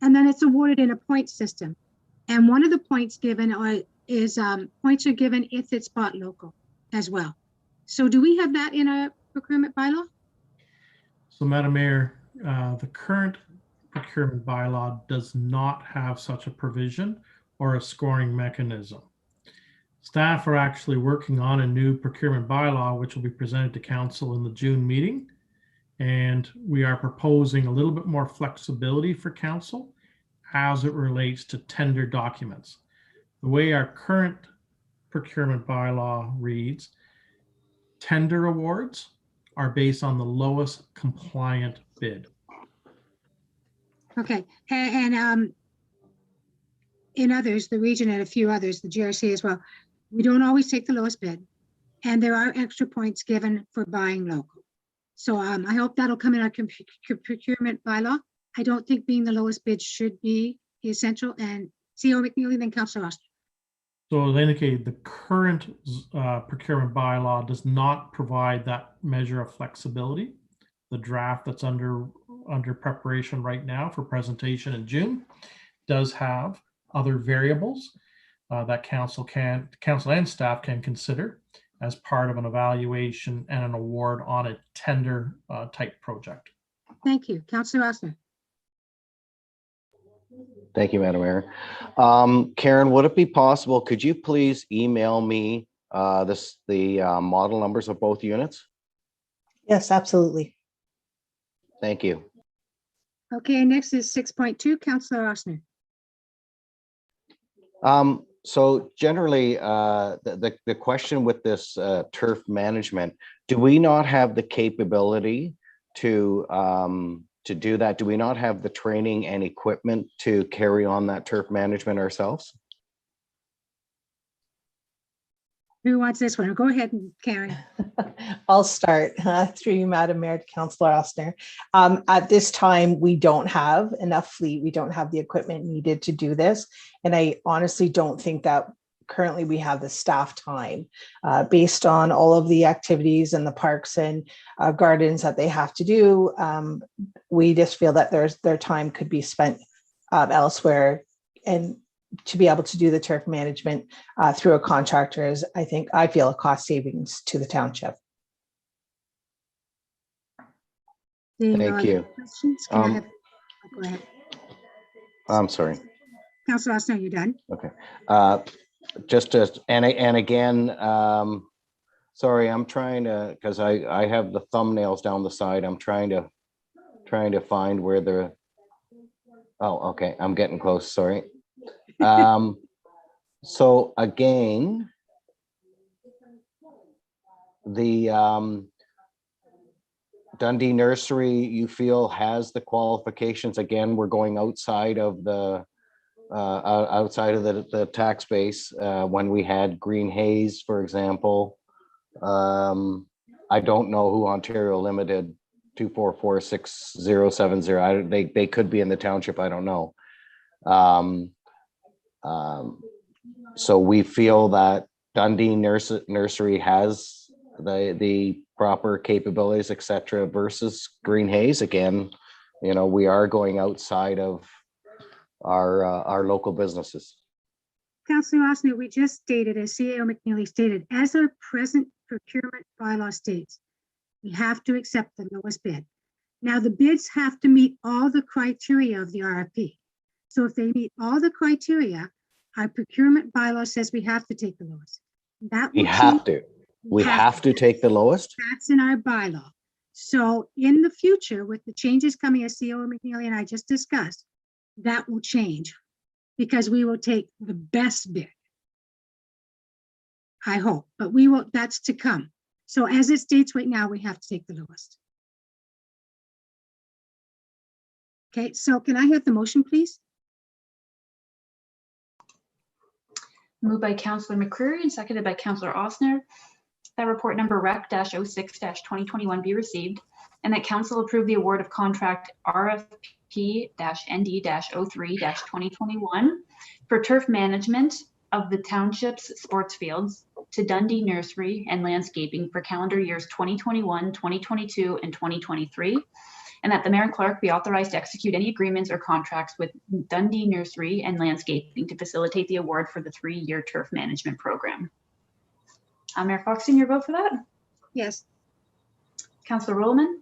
And then it's awarded in a point system. And one of the points given is points are given if it's bought local as well. So do we have that in our procurement bylaw? So, Madam Mayor, the current procurement bylaw does not have such a provision or a scoring mechanism. Staff are actually working on a new procurement bylaw, which will be presented to council in the June meeting. And we are proposing a little bit more flexibility for council as it relates to tender documents. The way our current procurement bylaw reads, tender awards are based on the lowest compliant bid. Okay, and in others, the region and a few others, the GRC as well, we don't always take the lowest bid, and there are extra points given for buying local. So I hope that'll come in our procurement bylaw. I don't think being the lowest bid should be essential. And CO McNeely, then Councillor Oster. So as indicated, the current procurement bylaw does not provide that measure of flexibility. The draft that's under preparation right now for presentation in June does have other variables that council and staff can consider as part of an evaluation and an award on a tender type project. Thank you. Councillor Oster. Thank you, Madam Mayor. Karen, would it be possible, could you please email me the model numbers of both units? Yes, absolutely. Thank you. Okay, next is 6.2, Councillor Oster. So generally, the question with this turf management, do we not have the capability to do that? Do we not have the training and equipment to carry on that turf management ourselves? Who wants this one? Go ahead, Karen. I'll start through you, Madam Mayor, to Councillor Ossner. At this time, we don't have enough fleet. We don't have the equipment needed to do this. And I honestly don't think that currently we have the staff time based on all of the activities and the parks and gardens that they have to do. We just feel that their time could be spent elsewhere, and to be able to do the turf management through a contractor is, I feel, a cost savings to the township. Seeing no Thank other you. questions, can I have, go ahead. I'm sorry. Councilor Austin, you done? Okay. Just to, and again, sorry, I'm trying to, because I have the thumbnails down the side. I'm trying to find where the, oh, okay, I'm getting close, sorry. So again, the Dundee Nursery, you feel has the qualifications. Again, we're going outside of the tax base. When we had Green Haze, for example, I don't know who Ontario Limited 2446070. They could be in the township. I don't know. So we feel that Dundee Nursery has the proper capabilities, etc., versus Green Haze. Again, you know, we are going outside of our local businesses. Councilor Austin, we just stated, as CAO McNeely stated, as our present procurement bylaw states, we have to accept the lowest bid. Now, the bids have to meet all the criteria of the RFP. So if they meet all the criteria, our procurement bylaw says we have to take the lowest. That We will have change. to. We have to take the lowest. That's in our bylaw. So in the future, with the changes coming, as CAO McNeely and I just discussed, that will change because we will take the best bid. I hope, but we will, that's to come. So as it states right now, we have to take the lowest. Okay, so can I have the motion, please? Moved by Councillor McCreary and seconded by Councillor Osner, that report number REC-06-2021 be received, and that council approve the award of contract RFP-ND-03-2021 for turf management of the township's sports fields to Dundee Nursery and Landscaping for calendar years 2021, 2022, and 2023. And that the mayor and clerk be authorized to execute any agreements or contracts with Dundee Nursery and Landscaping to facilitate the award for the 3-year turf management program. Mayor Foxton, your vote for that? Yes. Councillor Rollman?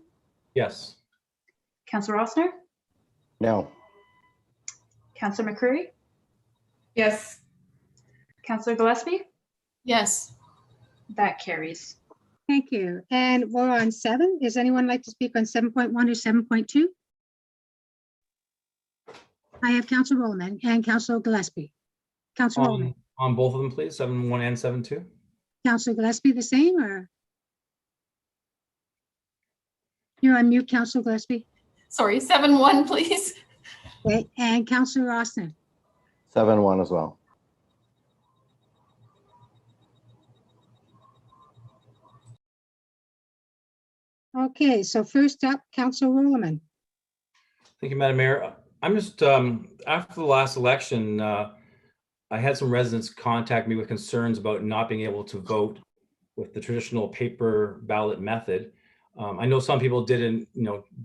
Yes. Councillor Osner? No. Councillor McCreary? Yes. Councillor Gillespie? Yes. That carries. Thank you. And we're on 7. Does anyone like to speak on 7.1 or 7.2? I have Councillor Rollman and Councillor Gillespie. Councillor Rollman. On both of them, please, 7.1 and 7.2. Councillor Gillespie the same, or? You're on mute, Councillor Gillespie. Sorry, 7.1, please. Okay, and Councillor Austin. 7-1 as well. Okay, so first up, Councillor Rollman. Thank you, Madam Mayor. I'm just, after the last election, I had some residents contact me with concerns about not being able to vote with the traditional paper ballot method. I know some people did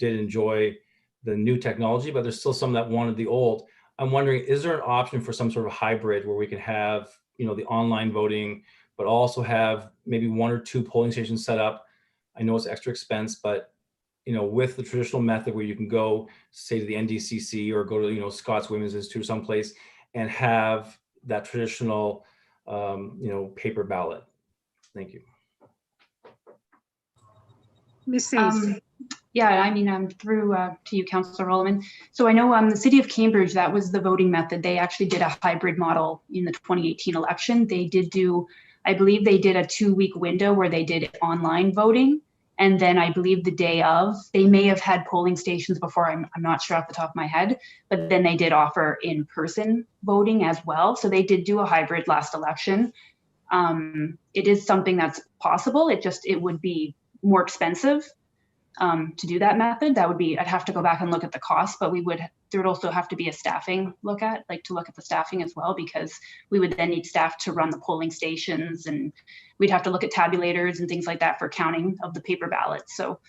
enjoy the new technology, but there's still some that wanted the old. I'm wondering, is there an option for some sort of hybrid where we can have, the online voting, but also have maybe 1 or 2 polling stations set up? I know it's extra expense, but with the traditional method where you can go, say, to the NDCC or go to Scott's Women's Institute or someplace and have that traditional paper ballot. Thank you. Ms. Sayes. Yeah, I mean, I'm through to you, Councillor Rollman. So I know the city of Cambridge, that was the voting method. They actually did a hybrid model in the 2018 election. They did do, I believe they did a 2-week window where they did online voting. And then I believe the day of, they may have had polling stations before, I'm not sure off the top of my head, but then they did offer in-person voting as well. So they did do a hybrid last election. It is something that's possible. It would be more expensive. to do that method. That would be, I'd have to go back and look at the cost, but there would also have to be a staffing look at the staffing as well, because we would then need staff to run the polling stations, and we'd have to look at tabulators and things like that for counting of the paper ballots. So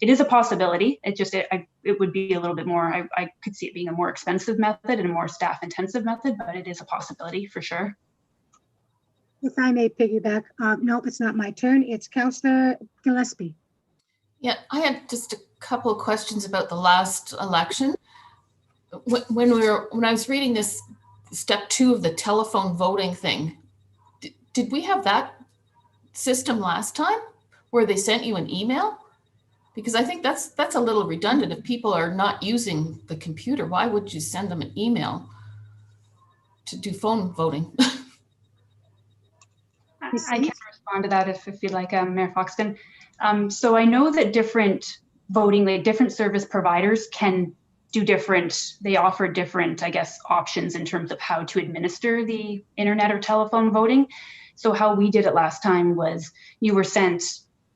it is a possibility. It would be a little bit more, I could see it being a more expensive method and a more staff intensive method, but it is a possibility for sure. If I may piggyback, nope, it's not my turn. It's Councillor Gillespie. Yeah, I had just a couple of questions about the last election. When I was reading this step 2 of the telephone voting thing, did we have that system last time where they sent you an email? Because I think that's a little redundant. If people are not using the computer, why would you send them an email to do phone voting? I can respond to that if you'd like, Mayor Foxton. So I know that different voting, like different service providers can do they offer different, I guess, options in terms of how to administer the internet or telephone voting. So how we did it last time was you were sent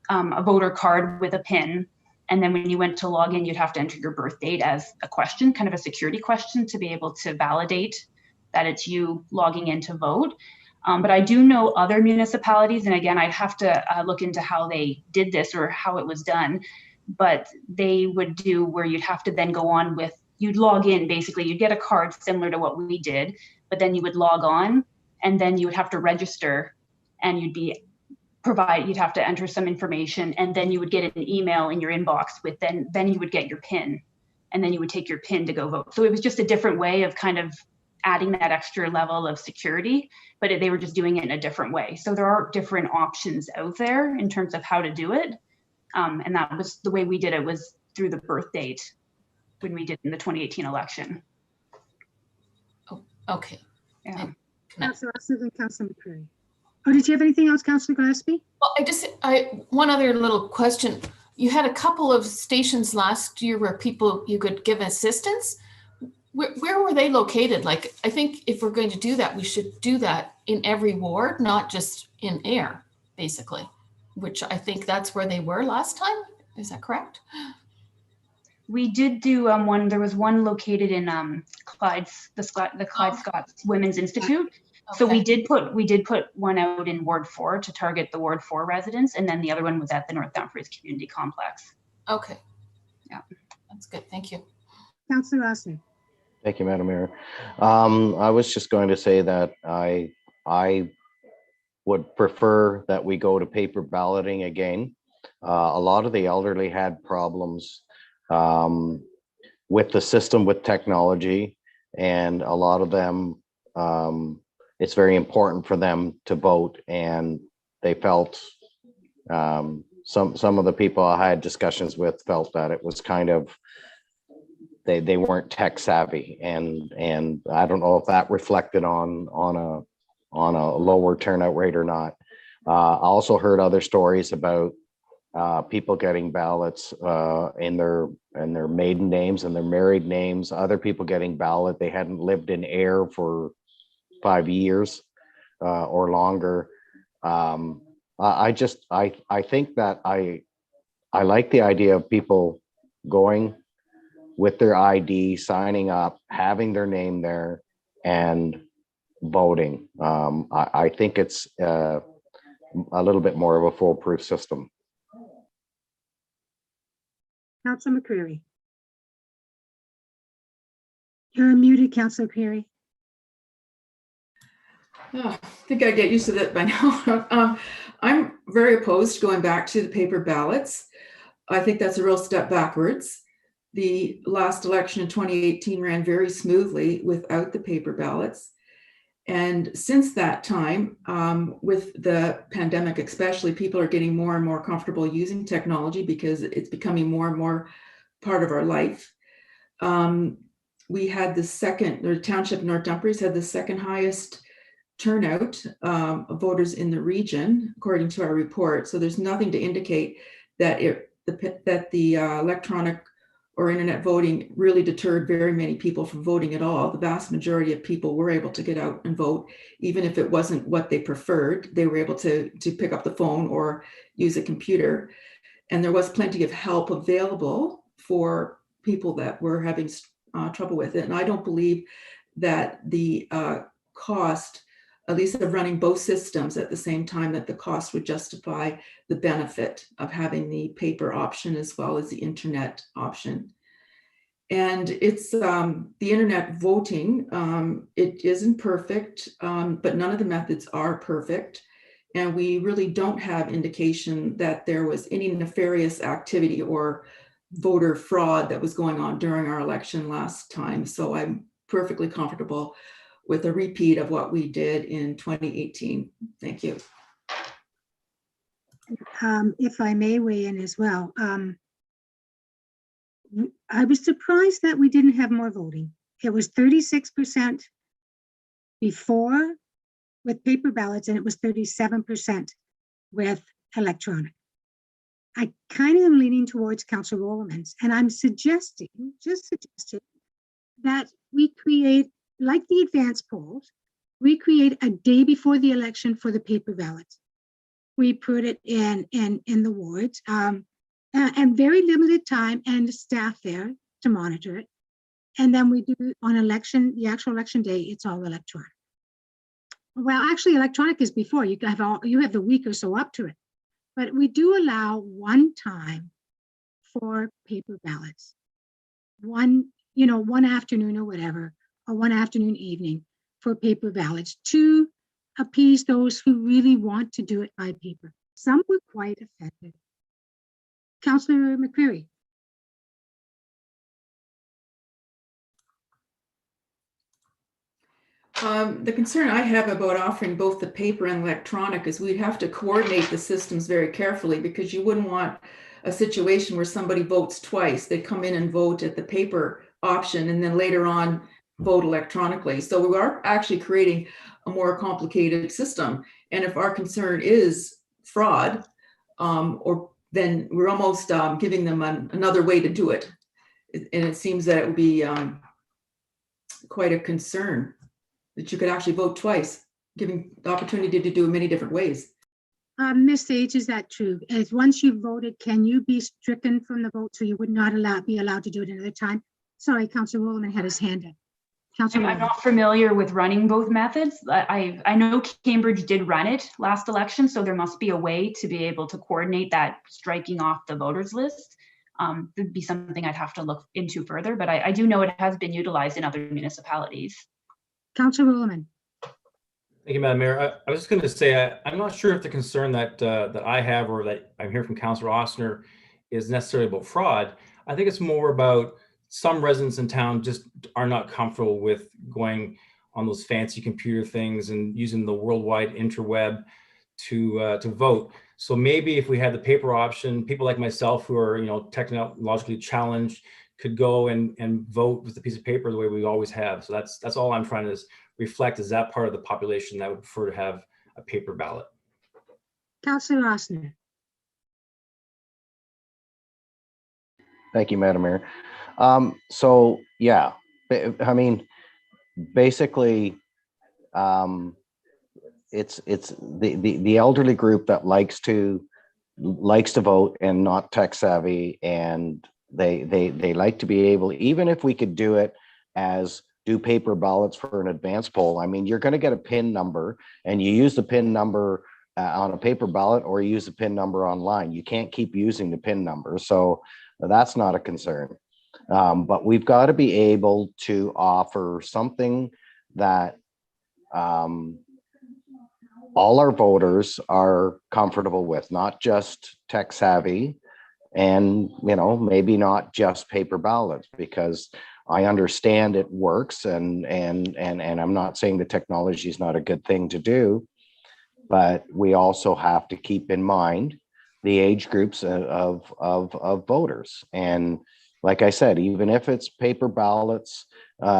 a voter card with a PIN. And then when you went to log in, you'd have to enter your birth date as a question, kind of a security question, to be able to validate that it's you logging in to vote. But I do know other municipalities, and again, I'd have to look into how they did this or how it was done, but they would do where you'd have to then go on with, you'd log in, basically, you'd get a card similar to what we did, but then you would log on and then you would have to register, and you'd have to enter some information, and then you would get an email in your inbox with then you would get your PIN, and then you would take your PIN to go vote. So it was just a different way of kind of adding that extra level of security, but they were just doing it in a different way. So there are different options out there in terms of how to do it. And that was the way we did it, was through the birth date when we did in the 2018 election. Oh, okay. Yeah. Councillor Austin and Councillor McCreary. Oh, did you have anything else, Councillor Gillespie? Well, one other little question. You had a couple of stations last year where you could give assistance. Where were they located? Like, I think if we're going to do that, we should do that in every ward, not just in Ayr, basically, which I think that's where they were last time. Is that correct? We did do one. There was one located in the Clyde Scott Women's Institute. Okay. So we did put one out in Ward 4 to target the Ward 4 residents, and then the other one was at the North Dumfries Community Complex. Okay. Yeah, that's good. Thank you. Councillor Austin. Thank you, Madam Mayor. I was just going to say that I would prefer that we go to paper balloting again. A lot of the elderly had problems with the system, with technology, and a lot of them, it's very important for them to vote, and they felt, some of the people I had discussions with felt that it was kind of, they weren't tech savvy, and I don't know if that reflected on a lower turnout rate or not. I also heard other stories about people getting ballots in their maiden names and their married names. Other people getting ballot, they hadn't lived in Ayr for 5 years or longer. I think that I like the idea of people going with their ID, signing up, having their name there, and voting. I think it's a little bit more of a foolproof system. Councillor McCreary. You're muted, Councillor McCreary. Oh, I think I get used to that by now. I'm very opposed to going back to the paper ballots. I think that's a real step backwards. The last election in 2018 ran very smoothly without the paper ballots. And since that time, with the pandemic especially, people are getting more and more comfortable using technology because it's becoming more and more part of our life. We had the township North Dumfries had the second highest turnout of voters in the region, according to our report. So there's nothing to indicate that the electronic or internet voting really deterred very many people from voting at all. The vast majority of people were able to get out and vote, even if it wasn't what they preferred. They were able to pick up the phone or use a computer. and there was plenty of help available for people that were having trouble with it. And I don't believe that the cost, at least of running both systems at the same time, that the cost would justify the benefit of having the paper option as well as the internet option. And it's the internet voting. It isn't perfect, but none of the methods are perfect. And we really don't have indication that there was any nefarious activity or voter fraud that was going on during our election last time. So I'm perfectly comfortable with a repeat of what we did in 2018. Thank you. If I may weigh in as well. I was surprised that we didn't have more voting. It was 36% before with paper ballots, and it was 37% with electronic. I kind of am leaning towards Councillor Rowland's, and I'm suggesting, just suggesting, that we create, like the advance polls, we create a day before the election for the paper ballots. We put it in the wards, and very limited time and staff there to monitor it. And then we do on election, the actual election day, it's all electronic. Well, actually electronic is before, you have the week or so up to it. But we do allow one time for paper ballots. One afternoon or whatever, or one afternoon, evening for paper ballots to appease those who really want to do it by paper. Some were quite offended. Councillor McCreary. The concern I have about offering both the paper and electronic is we'd have to coordinate the systems very carefully, because you wouldn't want a situation where somebody votes twice. They come in and vote at the paper option and then later on vote electronically. So we are actually creating a more complicated system. And if our concern is fraud, then we're almost giving them another way to do it. And it seems that it would be quite a concern that you could actually vote twice, giving the opportunity to do it many different ways. Ms. Sage, is that true? As once you've voted, can you be stricken from the vote so you would not be allowed to do it another time? Sorry, Councillor Rowland had his hand up. Councillor I'm not familiar with running both methods. I know Cambridge did run it last election, so there must be a way to be able to coordinate that striking off the voters list. Would be something I'd have to look into further, but I do know it has been utilized in other municipalities. Councillor Rowland. Thank you, Madam Mayor. I was just going to say, I'm not sure if the concern that I have or that I'm hearing from Councillor Ostner is necessarily about fraud. I think it's more about some residents in town just are not comfortable with going on those fancy computer things and using the worldwide interweb to vote. So maybe if we had the paper option, people like myself who are technologically challenged could go and vote with a piece of paper the way we always have. So that's all I'm trying to reflect, is that part of the population that would prefer to have a paper ballot. Councillor Ostner. Thank you, Madam Mayor. So yeah, I mean, basically, it's the elderly group that likes to vote and not tech savvy, and they like to be able, even if we could do it as do paper ballots for an advance poll. I mean, you're going to get a PIN number, and you use the PIN number on a paper ballot, or you use the PIN number online. You can't keep using the PIN number, so that's not a concern. But we've got to be able to offer something that all our voters are comfortable with, not just tech savvy, and maybe not just paper ballots, because I understand it works, and I'm not saying the technology is not a good thing to do, but we also have to keep in mind the age groups of voters. And like I said, even if it's paper ballots,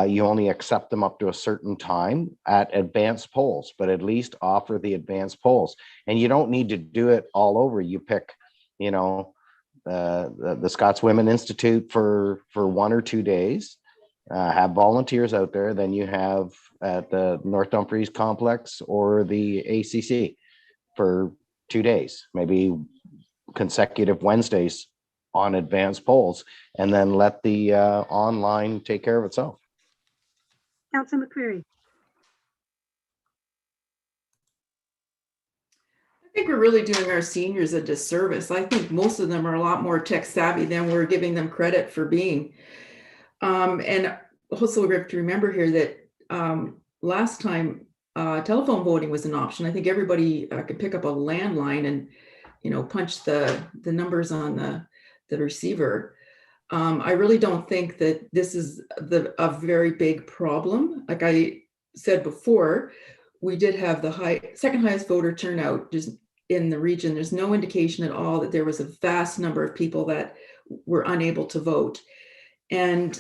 you only accept them up to a certain time at advanced polls, but at least offer the advanced polls. And you don't need to do it all over. You pick, the Scots Women Institute for 1 or 2 days, have volunteers out there. Then you have at the North Dumfries complex or the ACC for 2 days, maybe consecutive Wednesdays on advanced polls, and then let the online take care of itself. Councillor McCreary. I think we're really doing our seniors a disservice. I think most of them are a lot more tech savvy than we're giving them credit for being. And also we have to remember here that last time telephone voting was an option. I think everybody could pick up a landline and, you know, punch the numbers on the receiver. I really don't think that this is a very big problem. Like I said before, we did have the second highest voter turnout just in the region. There's no indication at all that there was a vast number of people that were unable to vote. And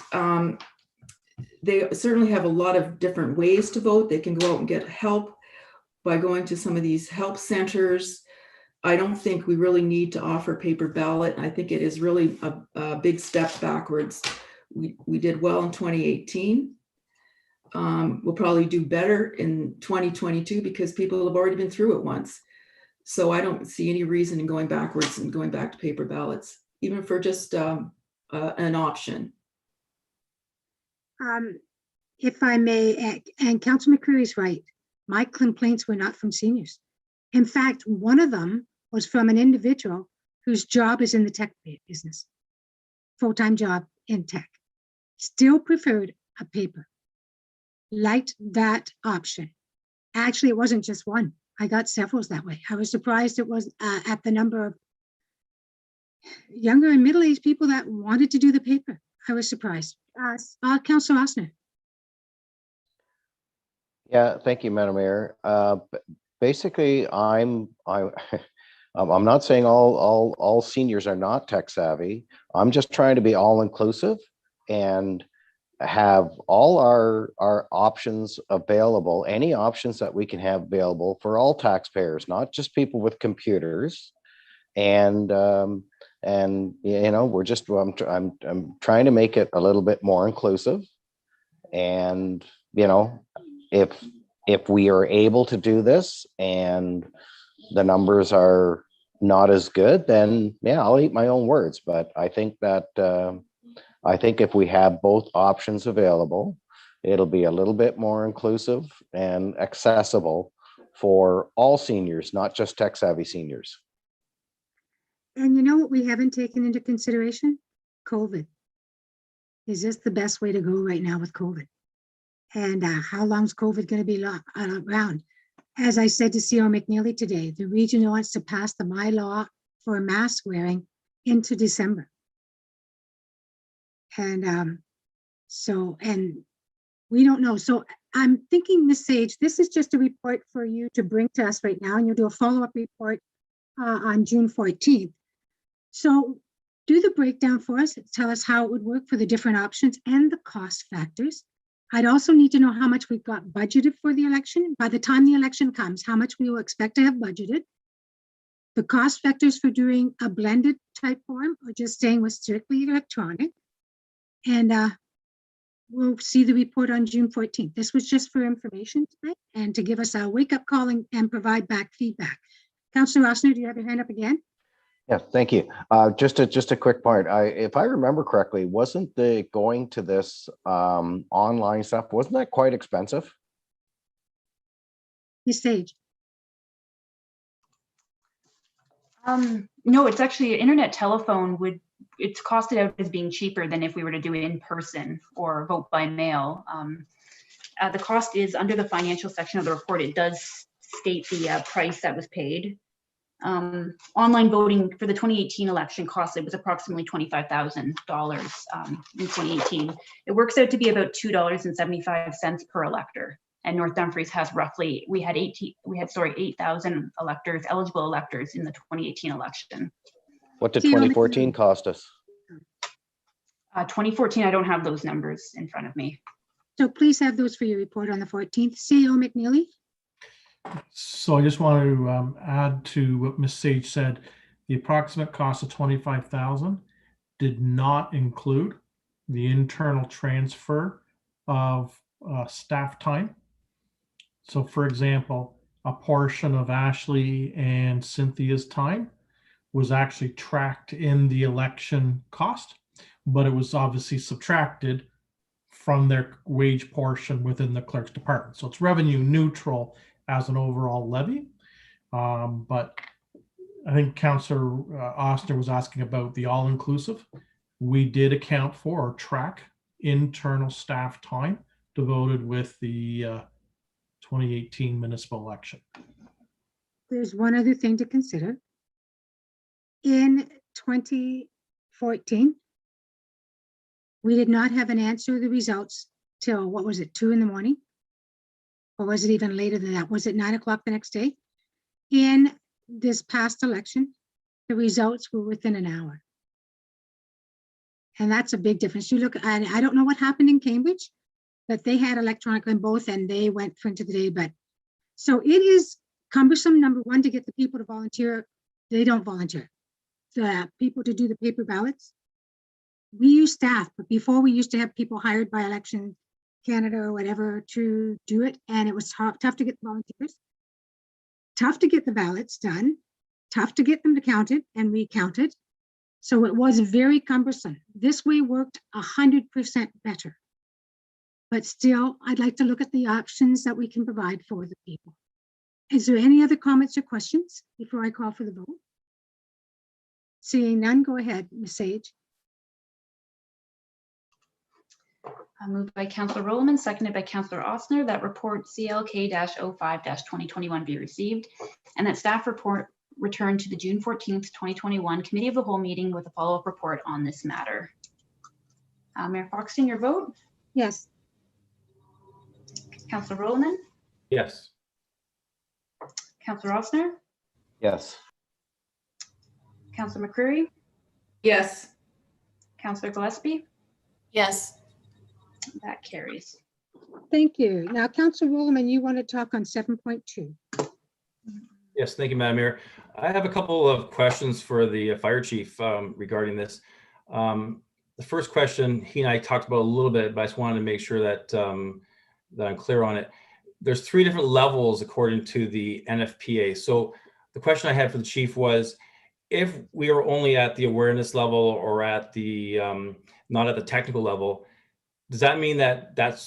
they certainly have a lot of different ways to vote. They can go out and get help by going to some of these help centers. I don't think we really need to offer paper ballot. I think it is really a big step backwards. We did well in 2018. We'll probably do better in 2022 because people have already been through it once. So I don't see any reason in going backwards and going back to paper ballots, even for just an option. If I may, and Councillor McCreary is right, my complaints were not from seniors. In fact, one of them was from an individual whose job is in the tech business, full-time job in tech, still preferred a paper, liked that option. Actually, it wasn't just one. I got several that way. I was surprised it was at the number of younger and middle-aged people that wanted to do the paper. I was surprised. Councillor Osner. Yeah, thank you, Madam Mayor. Basically, I'm not saying all seniors are not tech savvy. I'm just trying to be all inclusive and have all our options available, any options that we can have available for all taxpayers, not just people with computers. And you know, we're just I'm trying to make it a little bit more inclusive. And you know, if we are able to do this and the numbers are not as good, then yeah, I'll eat my own words. But I think that I think if we have both options available, it'll be a little bit more inclusive and accessible for all seniors, not just tech savvy seniors. And you know what we haven't taken into consideration? COVID. Is this the best way to go right now with COVID? And how long is COVID going to be around? As I said to CO McNeely today, the region wants to pass the My Law for mask wearing into December. And and we don't know. So I'm thinking, Ms. Sage, this is just a report for you to bring to us right now, and you'll do a follow-up report on June 14th. So do the breakdown for us, tell us how it would work for the different options and the cost factors. I'd also need to know how much we've got budgeted for the election. By the time the election comes, how much we will expect to have budgeted. The cost factors for doing a blended type form or just staying with strictly electronic. And we'll see the report on June 14th. This was just for information tonight and to give us a wake-up call and provide back feedback. Councillor Osner, do you have your hand up again? Yeah, thank you. Just a quick point. If I remember correctly, wasn't the going to this online stuff, wasn't that quite expensive? Ms. Sage. No, it's actually internet telephone it's costed out as being cheaper than if we were to do it in person or vote by mail. The cost is under the financial section of the report. It does state the price that was paid. Online voting for the 2018 election cost, it was approximately $25,000 in 2018. It works out to be about $2.75 per elector. And North Dumfries has roughly, we had 8,000 electors, eligible electors in the 2018 election. What did 2014 cost us? 2014, I don't have those numbers in front of me. So please have those for your report on the 14th. CO McNeely. So I just want to add to what Ms. Sage said. The approximate cost of $25,000 did not include the internal transfer of staff time. So for example, a portion of Ashley and Cynthia's time was actually tracked in the election cost, but it was obviously subtracted from their wage portion within the clerk's department. So it's revenue neutral as an overall levy. But I think Councillor Oster was asking about the all-inclusive. We did account for or track internal staff time devoted with the 2018 municipal election. There's one other thing to consider. In 2014, we did not have an answer to the results till, what was it, 2 in the morning? Or was it even later than that? Was it 9 o'clock the next day? In this past election, the results were within an hour. And that's a big difference. You look, and I don't know what happened in Cambridge, but they had electronic in both and they went for into the day. But so it is cumbersome, number one, to get the people to volunteer. They don't volunteer. The people to do the paper ballots. We use staff, but before we used to have people hired by Election Canada or whatever to do it. And it was tough to get the volunteers, tough to get the ballots done, tough to get them to counted and recounted. So it was very cumbersome. This way worked 100% better. But still, I'd like to look at the options that we can provide for the people. Is there any other comments or questions before I call for the vote? Seeing none, go ahead, Ms. Sage. Moved by Councillor Rowland, seconded by Councillor Ossner, that report CLK-05-2021 be received, and that staff report return to the June 14th, 2021 Committee of the Whole meeting with a follow-up report on this matter. Mayor Foxton, your vote? Yes. Councillor Rowland, Yes. Councillor Ossner, Yes. Councillor McCreary, Yes. Councillor Gillespie, Yes. that carries. Thank you. Now, Councillor Ruhlman, you want to talk on 7.2. Yes, thank you, Madam Mayor. I have a couple of questions for the fire chief regarding this. The first question, he and I talked about a little bit, but I just wanted to make sure that that I'm clear on it. There's 3 different levels according to the NFPA. So the question I had for the chief was, if we are only at the awareness level or at the not at the technical level, does that mean that that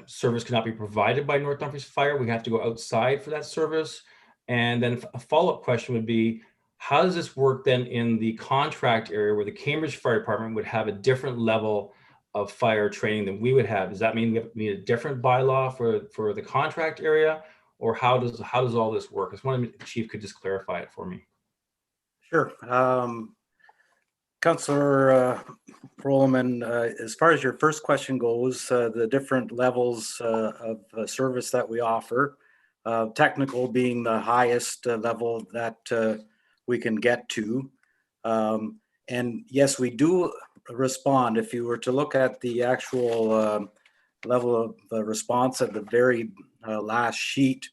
service cannot be provided by North Dumfries Fire? We have to go outside for that service? And then a follow-up question would be, how does this work then in the contract area where the Cambridge Fire Department would have a different level of fire training than we would have? Does that mean we need a different bylaw for the contract area, or how does all this work? I just wondering if the chief could just clarify it for me. Sure. Councillor Rowland, as far as your first question goes, the different levels of service that we offer, technical being the highest level that we can get to. And yes, we do respond. If you were to look at the actual level of response at the very last sheet,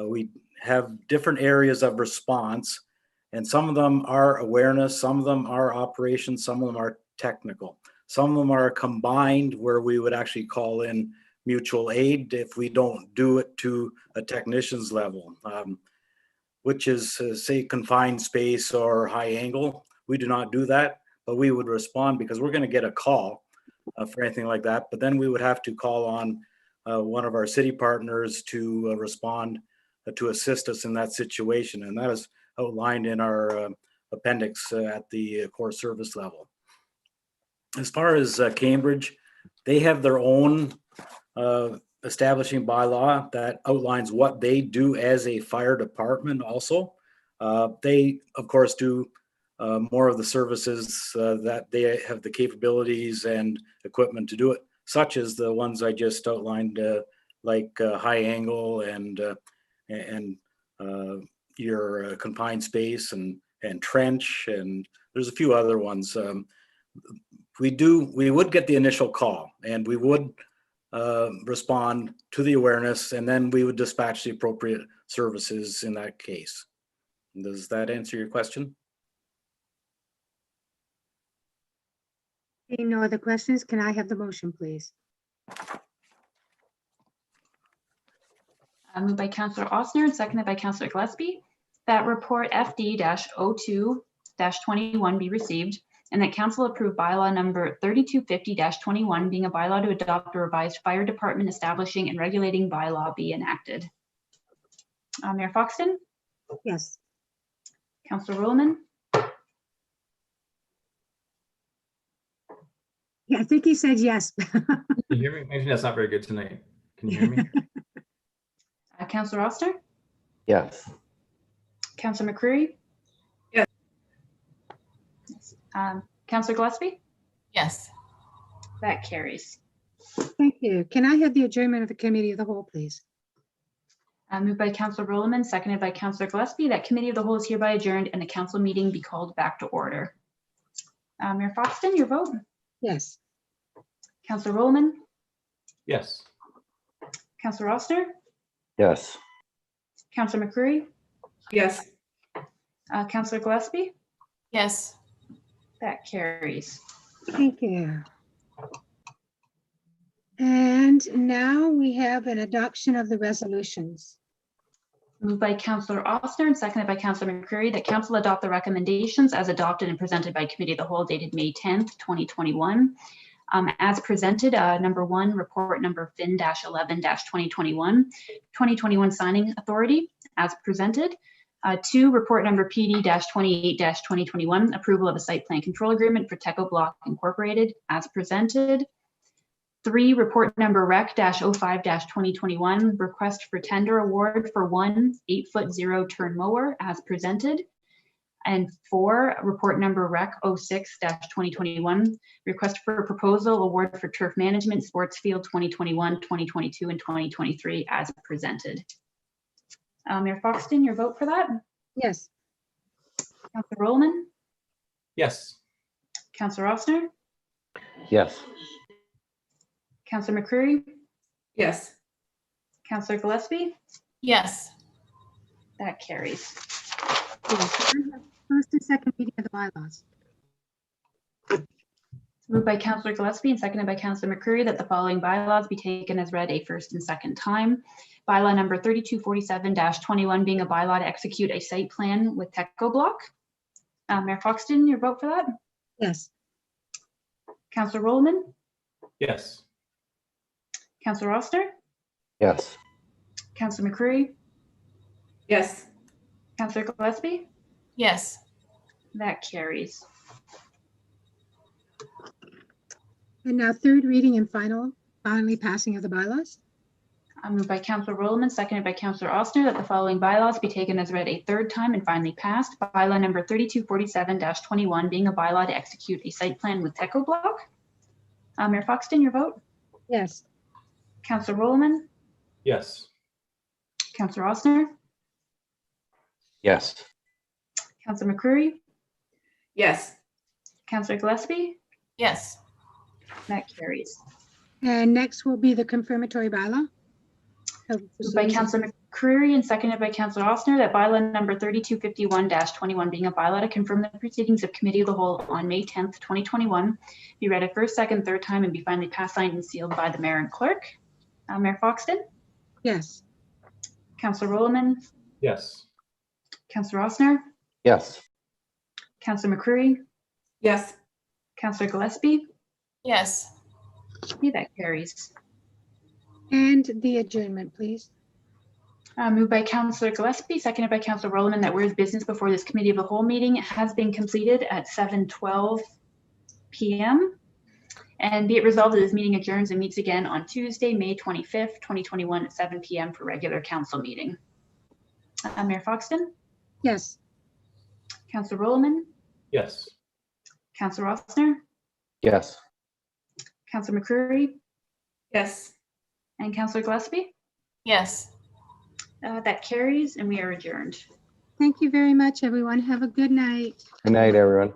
we have different areas of response, and some of them are awareness, some of them are operations, some of them are technical. Some of them are combined where we would actually call in mutual aid if we don't do it to a technician's level, which is say confined space or high angle. We do not do that, but we would respond because we're going to get a call for anything like that. But then we would have to call on one of our city partners to respond to assist us in that situation. And that is outlined in our appendix at the core service level. As far as Cambridge, they have their own establishing bylaw that outlines what they do as a fire department also. They, of course, do more of the services that they have the capabilities and equipment to do it, such as the ones I just outlined, like high angle and your confined space and trench, and there's a few other ones. We would get the initial call and we would respond to the awareness, and then we would dispatch the appropriate services in that case. Does that answer your question? Any no other questions? Can I have the motion, please? Moved by Councillor Ossner and seconded by Councillor Gillespie, that report FD-02 2246-21 be received, and that council approve bylaw number 3250-21 being a bylaw to adopt a revised fire department establishing and regulating bylaw be enacted. Mayor Foxton, Yes. Councillor Roman, Yeah, I think he said yes. Can you hear me? Maybe that's not very good tonight. Can you hear me? Councillor Oster, Yes. Councillor McCreary. Yes. Councillor Gillespie, Yes. that carries. Thank you. Can I have the adjournment of the committee of the whole, please? Moved by Councillor Roman, seconded by Councillor Gillespie, that committee of the whole is hereby adjourned and the council meeting be called back to order. Mayor Foxton, your vote. Yes. Councillor Roman, Yes. Councillor Oster, Yes. Councillor McCreary, Yes. Councillor Gillespie, Yes. that carries. Thank you. And now we have an adoption of the resolutions. Moved by Councillor Oster and seconded by Councillor McCreary that council adopt the recommendations as adopted and presented by committee of the whole dated May 10th, 2021. As presented, number 1, report number FIN-11-2021, 2021 signing authority as presented. 2, report number PD-28-2021, approval of a site plan control agreement for Teco Block Incorporated as presented. 3, report number REC-05-2021, request for tender award for 1 8-foot zero-turn mower as presented. And 4, report number REC-06-2021, request for a proposal award for turf management sports field 2021, 2022, and 2023 as presented. Mayor Foxton, your vote for that? Yes. Councillor Roman, Yes. Councillor Oster, Yes. Councillor McCreary, Yes. Councillor Gillespie, Yes. that carries. Yes. First and second reading of the bylaws. Moved by Councillor Gillespie and seconded by Councillor McCreary that the following bylaws be taken as read a first and second time. Bylaw number 3247-21 being a bylaw to execute a site plan with Teco Block. Mayor Foxton, your vote for that? Yes. Councillor Roman, Yes. Councillor Oster, Yes. Councillor McCreary, Yes. Councillor Gillespie, Yes. that carries. And now third reading and finally passing of the bylaws. Moved by Councillor Roman, seconded by Councillor Oster that the following bylaws be taken as read a third time and finally passed. Bylaw number 3247-21 being a bylaw to execute a site plan with Teco Block. Mayor Foxton, your vote? Yes. Councillor Roman, Yes. Councillor Oster, Yes. Councillor McCreary, Yes. Councillor Gillespie, Yes. that carries. And next will be the confirmatory bylaw. Moved by Councillor McCreary and seconded by Councillor Oster that bylaw number 3251-21 being a bylaw to confirm the proceedings of committee of the whole on May 10th, 2021 be read a first, second, third time and be finally passed, signed, and sealed by the mayor and clerk. Mayor Foxton, Yes. Councillor Roman, Yes. Councillor Oster, Yes. Councillor McCreary, Yes. Councillor Gillespie, Yes. that carries. And the adjournment, please. Moved by Councillor Gillespie, seconded by Councillor Roman that whereas business before this committee of the whole meeting has been completed at 7:12 p.m. And be it resolved that this meeting adjourns and meets again on Tuesday, May 25th, 2021 at 7 p.m. for regular council meeting. Mayor Foxton, Yes. Councillor Roman, Yes. Councillor Oster, Yes. Councillor McCreary, Yes. and Councillor Gillespie. Yes. That carries and we are adjourned. Thank you very much, everyone. Have a good night. Good night, everyone.